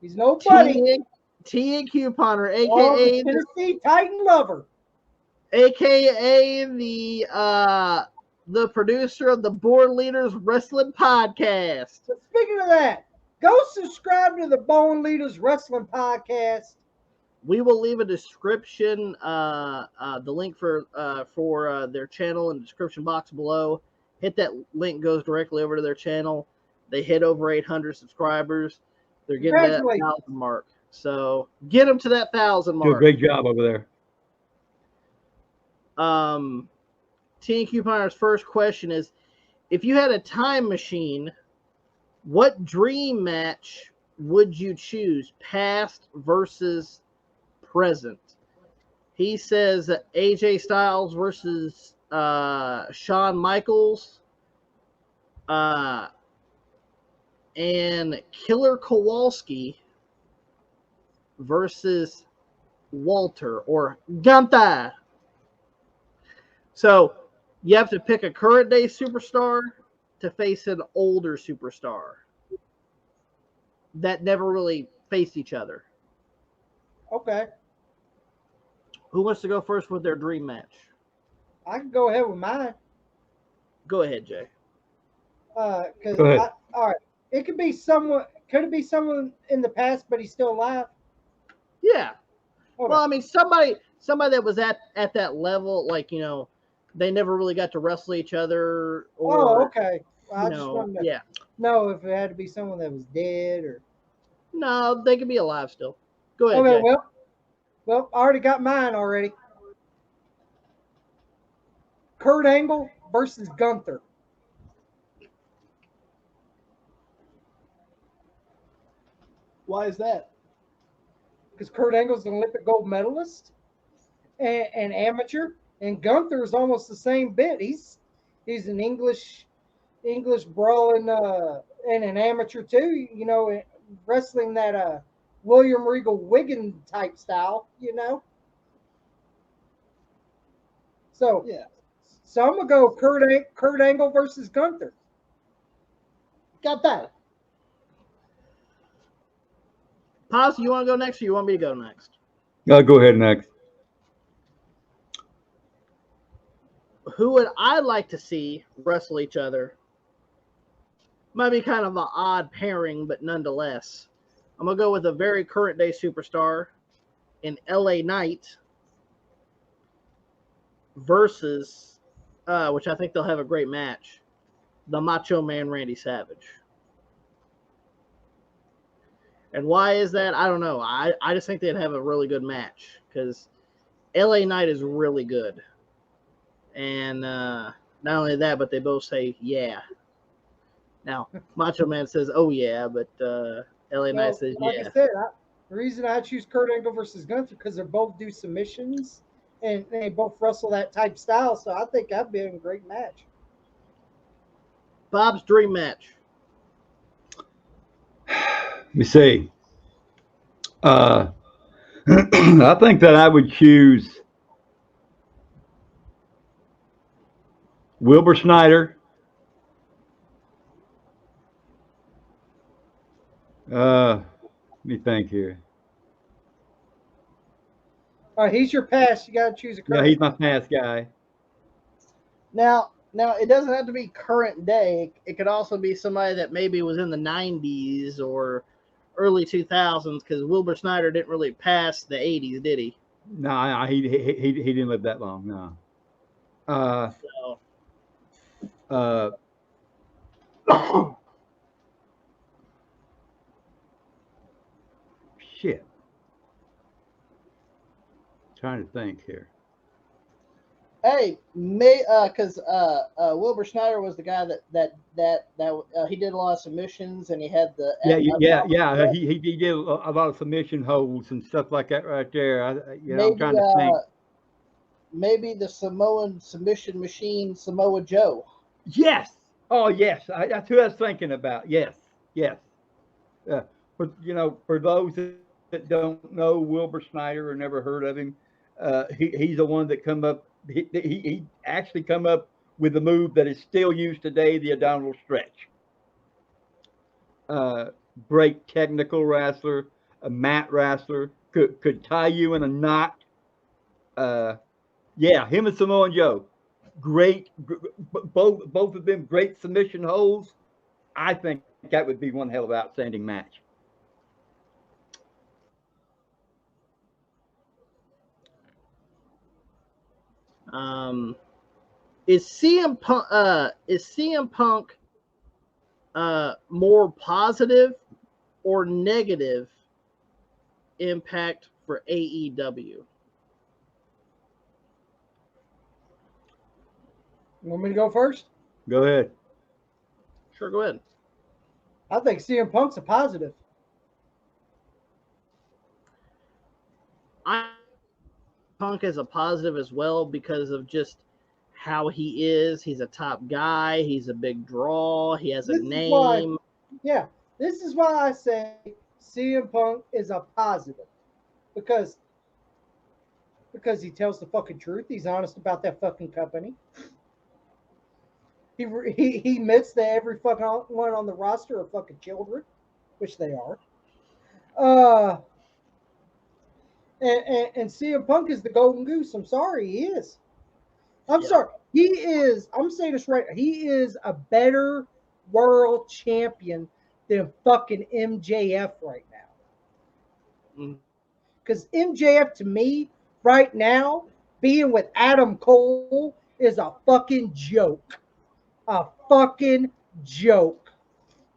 He's an old buddy. T and Couponer, aka Tennessee Titan lover, aka the the producer of the Born Leaders Wrestling Podcast. So speaking of that, go subscribe to the Bone Leaders Wrestling Podcast. We will leave a description, the link for their channel in the description box below. Hit that link, goes directly over to their channel. They hit over 800 subscribers. They're getting to that 1,000 mark. So get them to that 1,000 mark. Do a great job over there. Teen Couponer's first question is, if you had a time machine, what dream match would you choose, past versus present? He says AJ Styles versus Shawn Michaels, and Killer Kowalski versus Walter or Gunther. So you have to pick a current day superstar to face an older superstar that never really faced each other. Okay. Who wants to go first with their dream match? I can go ahead with mine. Go ahead, Jay. All ahead. right. It could be someone. Could it be someone in the past, but he's still alive? Yeah. Okay. Well, I mean, somebody that was at that level, like, you know, they never really got to wrestle each other. Or, okay. Well, I just wanted to know if it had to be someone that was dead or. No, they could be alive still. Go ahead, Okay. Jay. Well, I already got mine already. Kurt Angle versus Gunther. Why is that? Because Kurt Angle's an Olympic gold medalist and amateur, and Gunther is almost the same bit. He's an English brawling and an amateur too. You know, wrestling that William Regal Wigan type style. You know. So Yeah. So I'm gonna go Kurt Angle versus Gunther. Got that. Paz, you want to go next or you want me to go next? Go ahead next. Who would I like to see wrestle each other? Might be kind of an odd pairing, but nonetheless. I'm going to go with a very current day superstar in LA Knight versus, which I think they'll have a great match, the Macho Man Randy Savage. And why is that? I don't know. I just think they'd have a really good match because LA Knight is really good. And not only that, but they both say, yeah. Now, Macho Man says, oh, yeah, but LA Knight says, like yeah. I said, the reason I choose Kurt Angle versus Gunther because they both do submissions and they both wrestle that type style. So I think that'd be a great match. Bob's dream match. Let me see. I think that I would choose Wilbur Snyder. Let me think here. All right, he's your pass. You got to choose a current. Yeah, he's my past guy. Now, it doesn't have to be current day. It could also be somebody that maybe was in the 90s or early 2000s because Wilbur Snyder didn't really pass the 80s, did he? No, he didn't live that long. No. Shit. Trying to think here. Hey, because Wilbur Snyder was the guy that he did a lot of submissions and he had the yeah. He did a lot of submission holds and stuff like that right there. I'm trying to think. Maybe the Samoan submission machine, Samoa Joe. Yes. Oh, yes. That's who I was thinking about. Yes. For those that don't know Wilbur Snyder or never heard of him, he's the one that come up. He actually come up with the move that is still used today, the abdominal stretch. Great technical wrestler, a mat wrestler, could tie you in a knot. Yeah, him and Samoa Joe. great, both of them great submission holds. I think that would be one hell of an outstanding match. Um, is CM Punk more positive or negative impact for AEW? You want me to go first? Go ahead. Sure, go ahead. I think CM Punk's a positive. I Punk as a positive as well because of just how he is. He's a top guy. He's a big draw. He has a This is why, name. yeah, this is why I say CM Punk is a positive because he tells the fucking truth. He's honest about that fucking company. He admits that every fucking one on the roster are fucking children, which they are. Uh, and CM Punk is the golden goose. I'm sorry, he is. I'm Yeah. sorry, he is. I'm saying this right. He is a better world champion than fucking MJF right now. Mm. Because MJF to me right now, being with Adam Cole is a fucking joke. A fucking joke.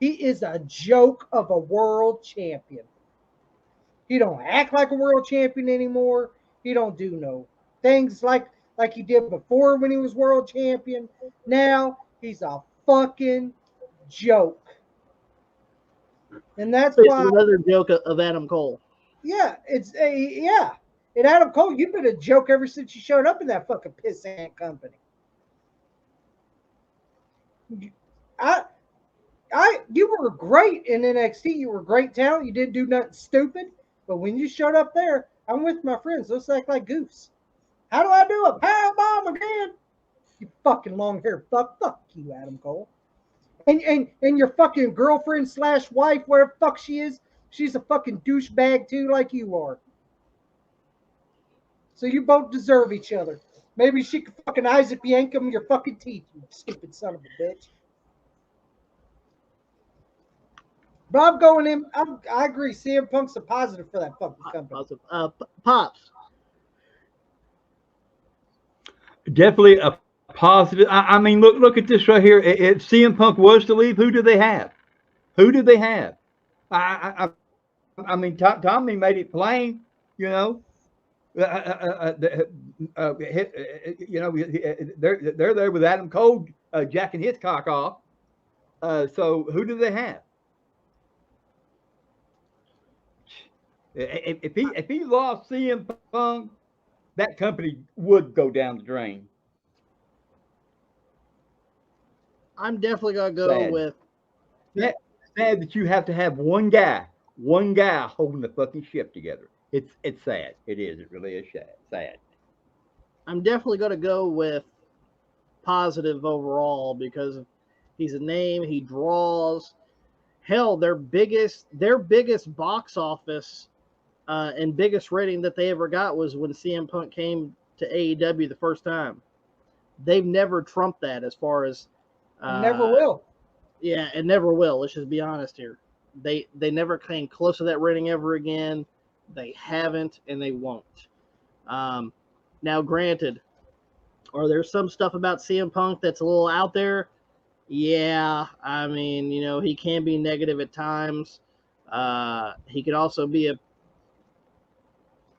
He is a joke of a world champion. He don't act like a world champion anymore. He don't do no things like he did before when he was world champion. Now he's a fucking joke. And that's So why, another joke of Adam Cole. yeah, it's a, yeah. And Adam Cole, you've been a joke ever since you showed up in that fucking pissant company. I you were great in NXT. You were great talent. You didn't do nothing stupid. But when you showed up there, I'm with my friends. Let's act like goofs. How do I do a power bomb again? You fucking long hair fuck. Fuck you, Adam Cole. And your fucking girlfriend slash wife, where the fuck she is, she's a fucking douchebag too, like you are. So you both deserve each other. Maybe she could fucking Isaac Yankum your fucking teeth, you stupid son of a bitch. But I'm going in. I agree. CM Punk's a positive for that fucking company. Pops. Definitely a positive. I mean, look at this right here. If CM Punk was to leave, who do they have? Who do they have? I mean, Tommy made it plain. You know, you know, they're there with Adam Cole jacking his cock off. So who do they have? If he lost CM Punk, that company would go down the drain. I'm definitely gonna go Sad. with. Sad that you have to have one guy holding the fucking ship together. It's sad. It is. It really is sad. I'm definitely gonna go with positive overall because he's a name. He draws. Hell, their biggest box office and biggest rating that they ever got was when CM Punk came to AEW the first time. They've never trumped that as far as Never will. Yeah, and never will. Let's just be honest here. They never came close to that rating ever again. They haven't, and they won't. Now, granted, are there some stuff about CM Punk that's a little out there? Yeah, I mean, you know, he can be negative at times. He could also be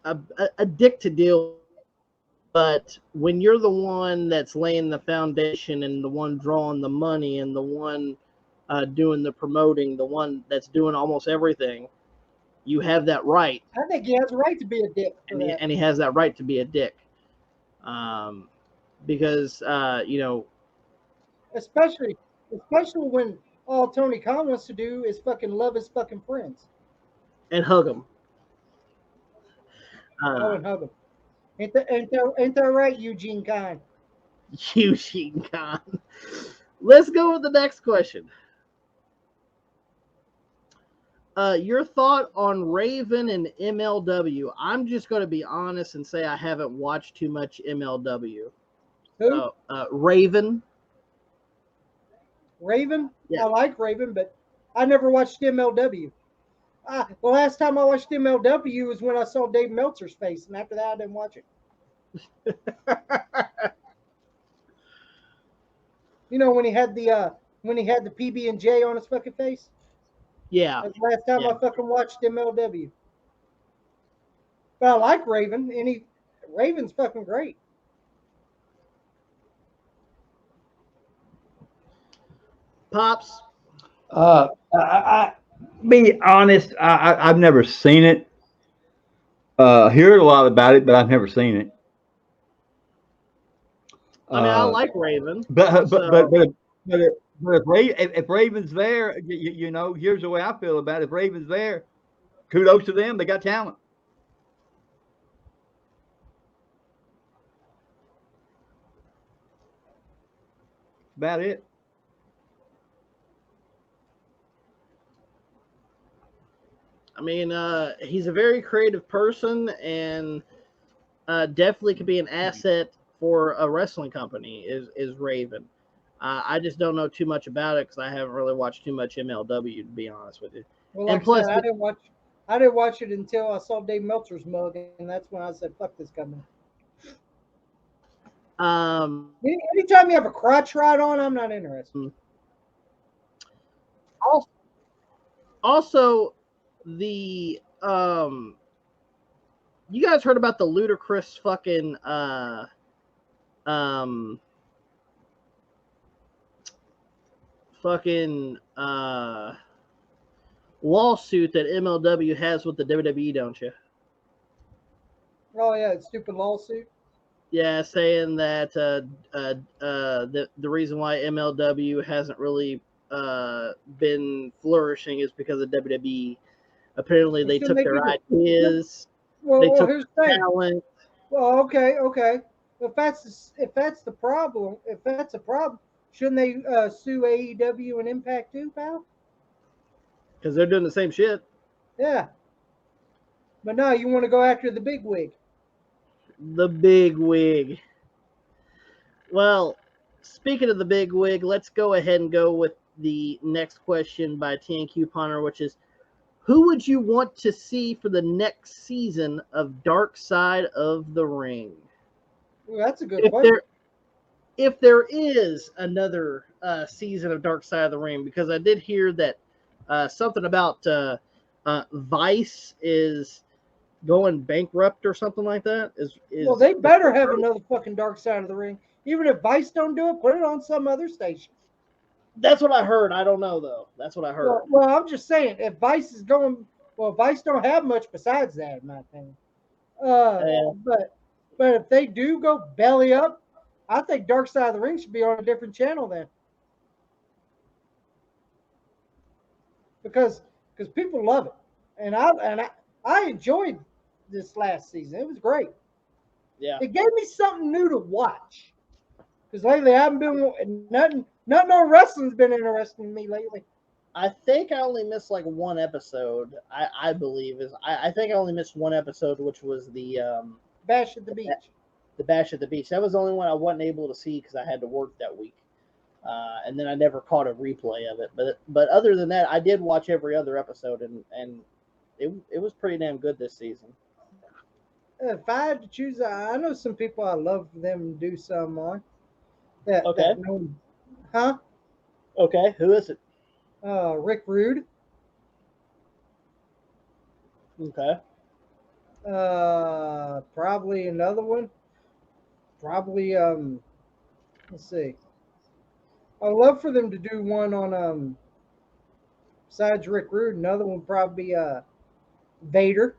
a dick to deal. But when you're the one that's laying the foundation and the one drawing the money and the one doing the promoting, the one that's doing almost everything, you have that right. I think he has a right to be a dick. And he has that right to be a dick. Because, you know. Especially when all Tony Khan wants to do is fucking love his fucking friends. And hug them. And hug them. Ain't that right, Eugene Khan? Eugene Khan. Let's go with the next question. Your thought on Raven and MLW? I'm just going to be honest and say I haven't watched too much MLW. Who? Raven. Raven? Yeah. I like Raven, but I never watched MLW. The last time I watched MLW was when I saw Dave Meltzer's face, and after that, I didn't watch it. You know when he had the PB&J on his fucking face. Yeah. That's the last time I fucking watched MLW. But I like Raven, and Raven's fucking great. Pops. I be honest, I've never seen it. Heard a lot about it, but I've never seen it. I mean, I like Raven. But so. if Raven's there, you know, here's the way I feel about it. If Raven's there, kudos to them. They got talent. That's about it. I mean, he's a very creative person and definitely could be an asset for a wrestling company. Is Raven? I just don't know too much about it because I haven't really watched too much MLW, to be honest with you. Well, like and plus, I said, I didn't watch it until I saw Dave Meltzer's mug, and that's when I said, "Fuck this company." Anytime you have a crotch ride on, I'm not interested. Also, the you guys heard about the ludicrous fucking lawsuit that MLW has with the WWE, don't you? Oh yeah, it's stupid lawsuit. Yeah, saying that the reason why MLW hasn't really been flourishing is because of WWE. Apparently, they took their ideas. They took here's the thing. talent. Well, okay. If that's the problem, shouldn't they sue AEW and Impact too, pal? Because they're doing the same shit. Yeah. But no, you want to go after the big wig. The big wig. Well, speaking of the big wig, let's go ahead and go with the next question by TNQ Punter, which is, who would you want to see for the next season of Dark Side of the Ring? Well, that's a good question. If there is another season of Dark Side of the Ring, because I did hear that something about Vice is going bankrupt or something like that. Well, they better have another fucking Dark Side of the Ring. Even if Vice don't do it, put it on some other station. That's what I heard. I don't know though. That's what I heard. Well, I'm just saying, if Vice is going, Vice don't have much besides that, in my opinion. But if they do go belly up, I think Dark Side of the Ring should be on a different channel then, because people love it, and I enjoyed this last season. It was great. Yeah, it gave me something new to watch, because lately I haven't been nothing on wrestling's been interesting to me lately. I think I only missed like one episode. I believe I think I only missed one episode, which was the Bash at the Beach. The Bash at the Beach. That was the only one I wasn't able to see because I had to work that week, and then I never caught a replay of it. But other than that, I did watch every other episode, and it was pretty damn good this season. If I had to choose, I know some people I love them to do some on. Okay. Huh? Okay. Who is it? Rick Rude. Okay. Probably another one. Probably let's see. I'd love for them to do one on besides Rick Rude. Another one would probably be Vader.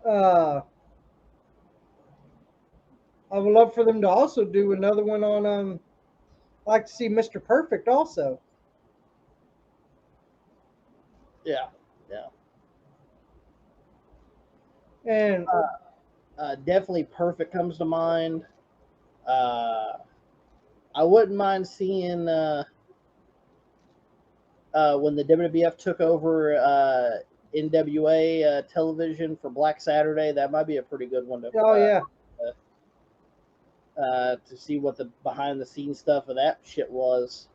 I would love for them to also do another one on I'd like to see Mr. Perfect also. Yeah. And definitely Perfect comes to mind. I wouldn't mind seeing when the WWF took over NWA television for Black Saturday. That might be a pretty good one to. Oh yeah. To see what the behind the scenes stuff of that shit was,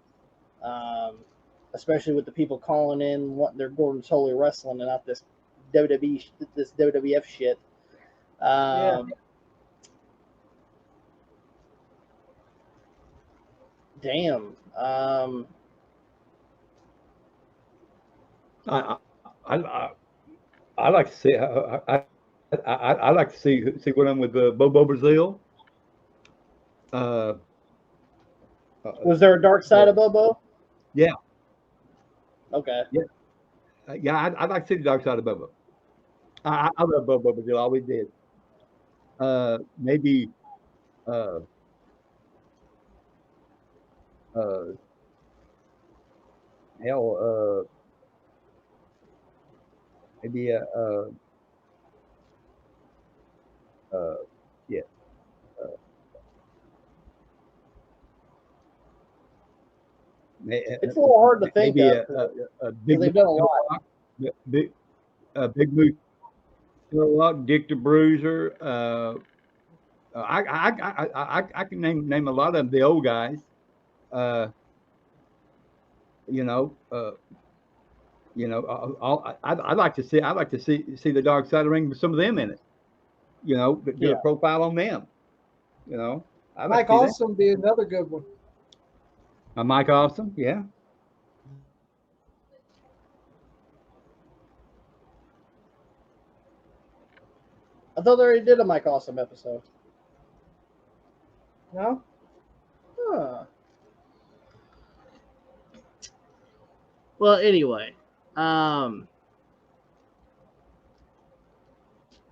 especially with the people calling in wanting their Gordon's Holy Wrestling and not this this WWF shit. Yeah. Damn. I like to see. I like to see what I'm with Bobo Brazil. Was there a dark side of Bobo? Yeah. Okay. Yeah. I'd like to see the dark side of Bobo. I love Bobo Brazil. Always did. Maybe. Hell. Maybe. Yeah. It's a little hard to think maybe of. a big. They've done a lot. Big Moose, Dick the Bruiser. I can name a lot of them, the old guys. I'd like to see the dark side of the ring with some of them in it. Do a profile on them. Mike Awesome would be another good one. Mike Awesome, yeah. I thought they already did a Mike Awesome episode. No? Huh. Well, anyway,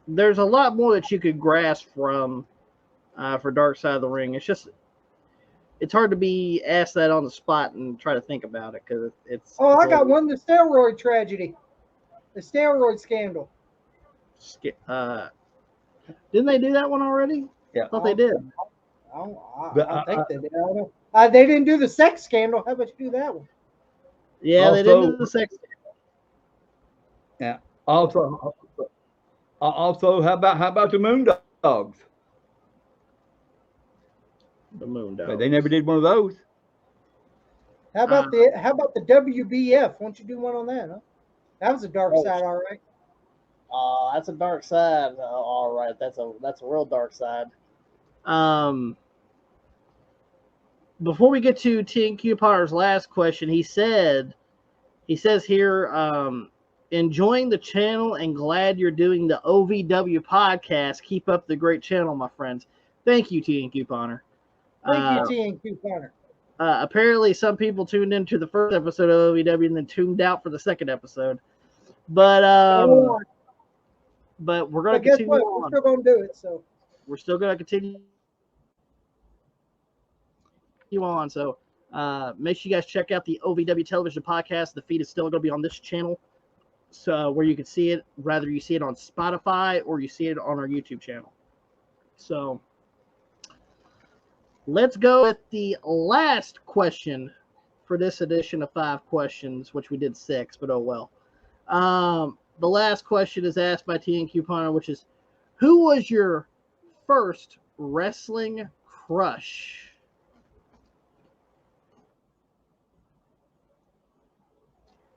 there's a lot more that you could grasp from for Dark Side of the Ring. It's hard to be asked that on the spot and try to think about it because it's. Oh, I got one. The steroid tragedy, the steroid scandal. Didn't they do that one already? Yeah, I thought they did. I don't think they did. They didn't do the sex scandal. How about you do that one? Yeah, they didn't do the sex scandal. Yeah. Also, how about the Moon Dogs? The Moon Dogs. They never did one of those. How about the WBF? Why don't you do one on that? Huh? That was a dark side, all right. That's a dark side. All right, that's a real dark side. Before we get to TNQ Potter's last question, he says here, enjoying the channel and glad you're doing the OVW podcast. Keep up the great channel, my friends. Thank you, TNQ Potter. Thank you, TNQ Potter. Apparently, some people tuned into the first episode of OVW and then tuned out for the second episode. But we're going to continue on. We're still going to do it, so we're still going to continue on. So make sure you guys check out the OVW Television Podcast. The feed is still going to be on this channel, so where you can see it, whether you see it on Spotify or you see it on our YouTube channel. So let's go with the last question for this edition of 5 questions, which we did 6, but oh well. The last question is asked by TNQ Potter, which is, who was your first wrestling crush?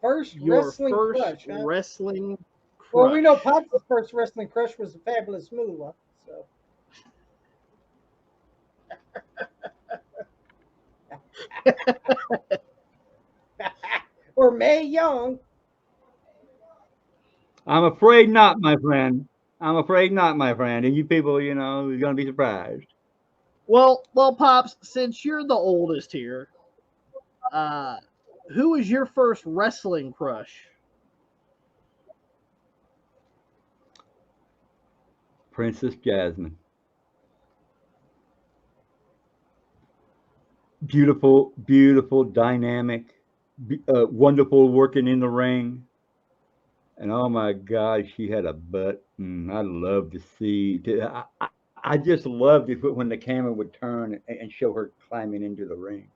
Wrestling crush. Well, we know Pop's first wrestling crush was a Fabulous Moolah. So. Or Mae Young. I'm afraid not, my friend. And you people, you're going to be surprised. Well, Pops, since you're the oldest here, who was your first wrestling crush? Princess Jasmine. Beautiful, dynamic, wonderful working in the ring. And oh my God, she had a butt. I love to see. I just loved it when the camera would turn and show her climbing into the ring.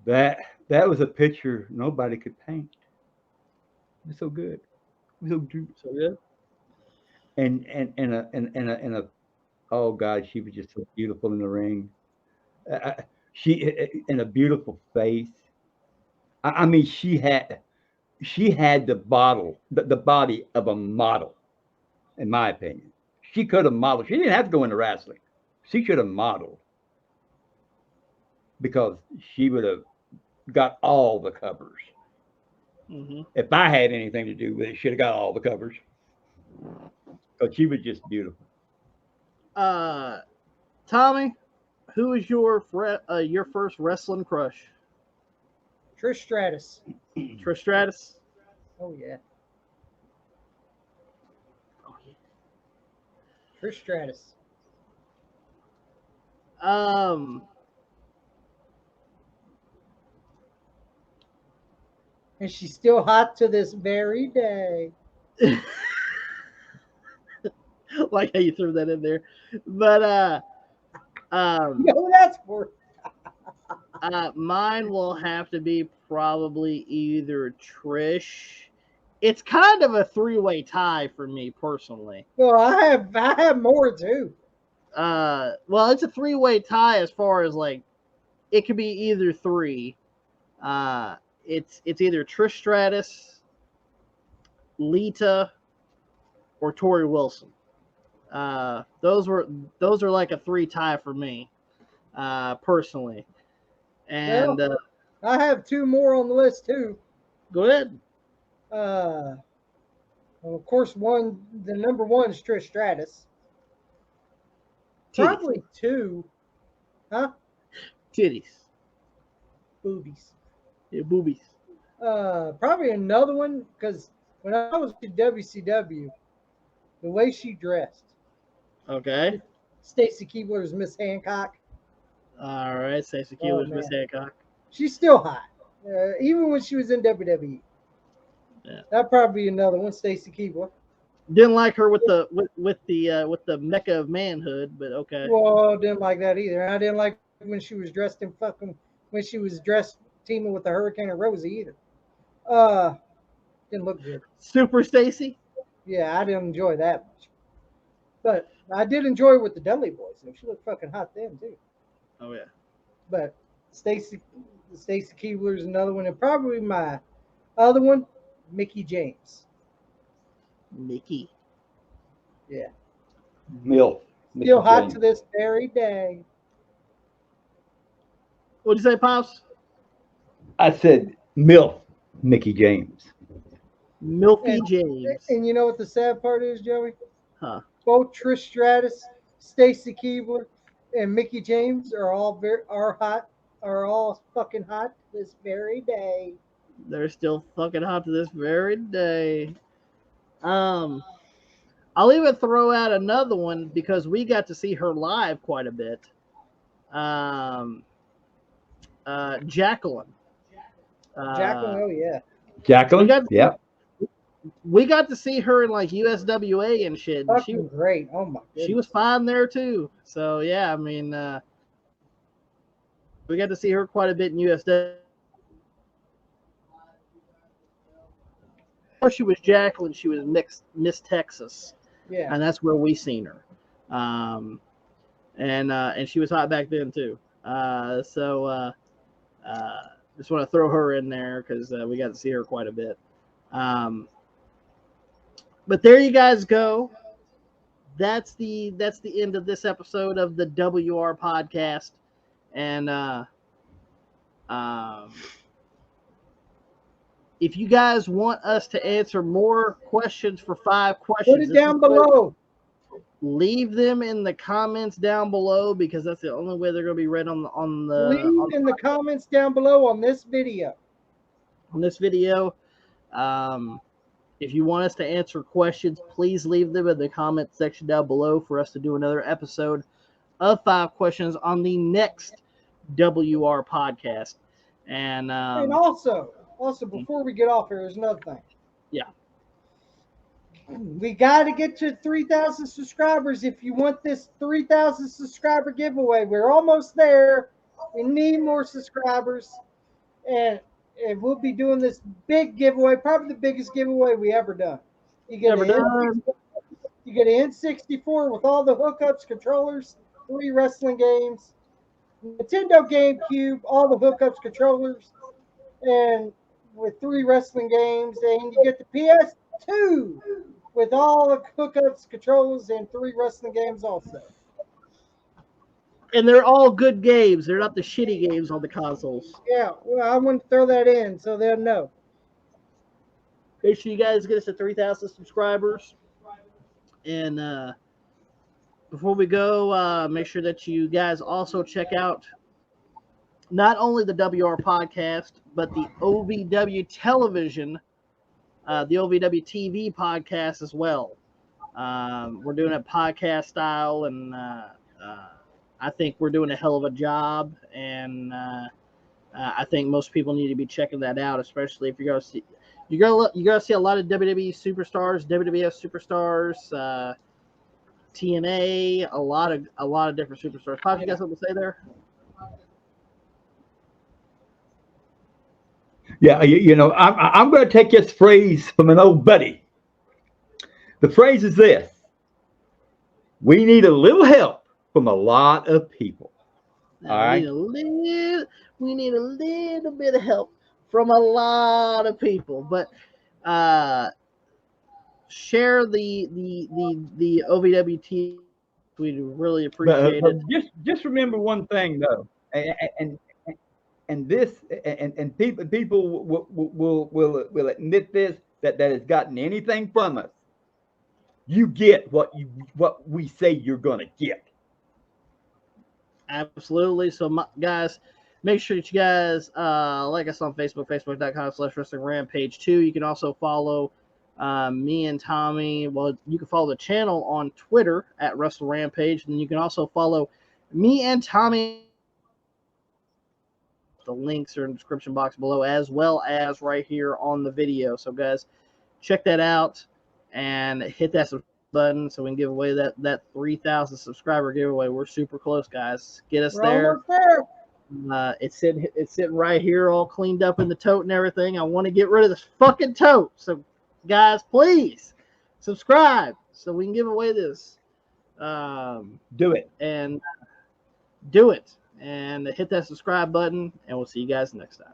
That was a picture nobody could paint. It was so good. It was so good. So good. And oh God, she was just so beautiful in the ring. She in a beautiful face. I mean, she had the body of a model, in my opinion. She could have modeled. She didn't have to go into wrestling. She should have modeled because she would have got all the covers. Hmm. If I had anything to do with it, should have got all the covers because she was just beautiful. Tommy, who is your first wrestling crush? Trish Stratus. Trish Stratus. Oh yeah, Oh, yeah. Trish Stratus. Um, And she's still hot to this very day. like how you threw that in there, but um, You know who that's for? mine will have to be probably either Trish. It's kind of a three-way tie for me personally. Well, I have more too. Well, it's a three-way tie as far as like it could be either three. Uh, it's either Trish Stratus, Lita, or Tori Wilson. Those are like a three tie for me, personally. And Well, I have two more on the list too. go ahead. Uh, well, of course, the number one is Trish Stratus. Titties, Probably two, huh? titties, Boobies. yeah, boobies. Probably another one because when I was at WCW, the way she dressed, Okay. Stacy Keibler's Miss Hancock. All right. Stacey Oh Keebler's Miss man, Hancock. she's still hot. Even when she was in WWE. Yeah. That'd probably be another one, Stacy Keibler. Didn't like her with the mecca of manhood, but okay. Well, didn't like that either. I didn't like when she was dressed in fucking when she was dressed teaming with the Hurricane and Rosie either. Uh, didn't look good. Super Stacy. Yeah, I didn't enjoy that much. But I did enjoy it with the Dudley Boys. Though. She looked fucking hot then too. Oh yeah. But Stacy Stacy Keibler is another one, and probably my other one, Mickey James. Mickey. Yeah, Milf. still Mickey hot James. to this very day. What'd you say, Pops? I said Milf. Mickey James. Milky And James. and you know what the sad part is, Joey? Huh. Both Trish Stratus, Stacy Keibler, and Mickey James are all fucking hot this very day. They're still fucking hot to this very day. Um, I'll even throw out another one because we got to see her live quite a bit. Um, Jacqueline. Jacqueline, oh yeah, We Jacqueline. got Yeah. we got to see her in like USWA and shit. And fucking great. Oh my she goodness. was fine there too. So yeah, I mean, we got to see her quite a bit in USW. Before she was Jacqueline, she was Miss Texas, Yeah. and that's where we seen her. And she was hot back then too. Just want to throw her in there because we got to see her quite a bit. But there you guys go. That's the end of this episode of the WR podcast. And if you guys want us to answer more questions for 5 questions, Put it down below. Leave them in the comments down below because that's the only way they're going to be read on Leave in the comments down below on this video. On this video. If you want us to answer questions, please leave them in the comment section down below for us to do another episode of 5 questions on the next WR podcast. And also before we get off here, there's another thing. Yeah. We got to get to 3,000 subscribers if you want this 3,000 subscriber giveaway. We're almost there. We need more subscribers. And and we'll be doing this big giveaway, probably the biggest giveaway we ever done. You get Never an done. you get an N64 with all the hookups, controllers, 3 wrestling games, Nintendo GameCube, all the hookups, controllers, and with 3 wrestling games, and you get the PS2 with all the hookups, controllers, and 3 wrestling games also. And they're all good games. They're not the shitty games on the consoles. Yeah, well, I want to throw that in so they'll know. Make sure you guys get us to 3,000 subscribers. And before we go, make sure that you guys also check out not only the WR podcast, but the OVW television, the OVW TV podcast as well. We're doing it podcast style, and I think we're doing a hell of a job. And I think most people need to be checking that out, especially if you're going to see. You're gonna see a lot of WWE superstars, WWF superstars, TNA, a lot of different superstars. Pop, you got something to say there? Yeah, I'm going to take this phrase from an old buddy. The phrase is this: we need a little help from a lot of people. All right. We need a little bit of help from a lot of people, but share the OVWT. We'd really appreciate it. Just remember one thing though, and this and people will admit this, that has gotten anything from us. You get what we say you're gonna get. Absolutely. So, guys, make sure that you guys like us on Facebook, facebook.com/WrestlingRampage2. You can also follow me and Tommy. Well, you can follow the channel on Twitter at WrestleRampage, and you can also follow me and Tommy. The links are in the description box below, as well as right here on the video. So, guys, check that out and hit that subscribe button so we can give away that 3,000 subscriber giveaway. We're super close, guys. Get us there. It's sitting right here, all cleaned up in the tote and everything. I want to get rid of this fucking tote. So, guys, please subscribe so we can give away this. Do it and hit that subscribe button, and we'll see you guys next time.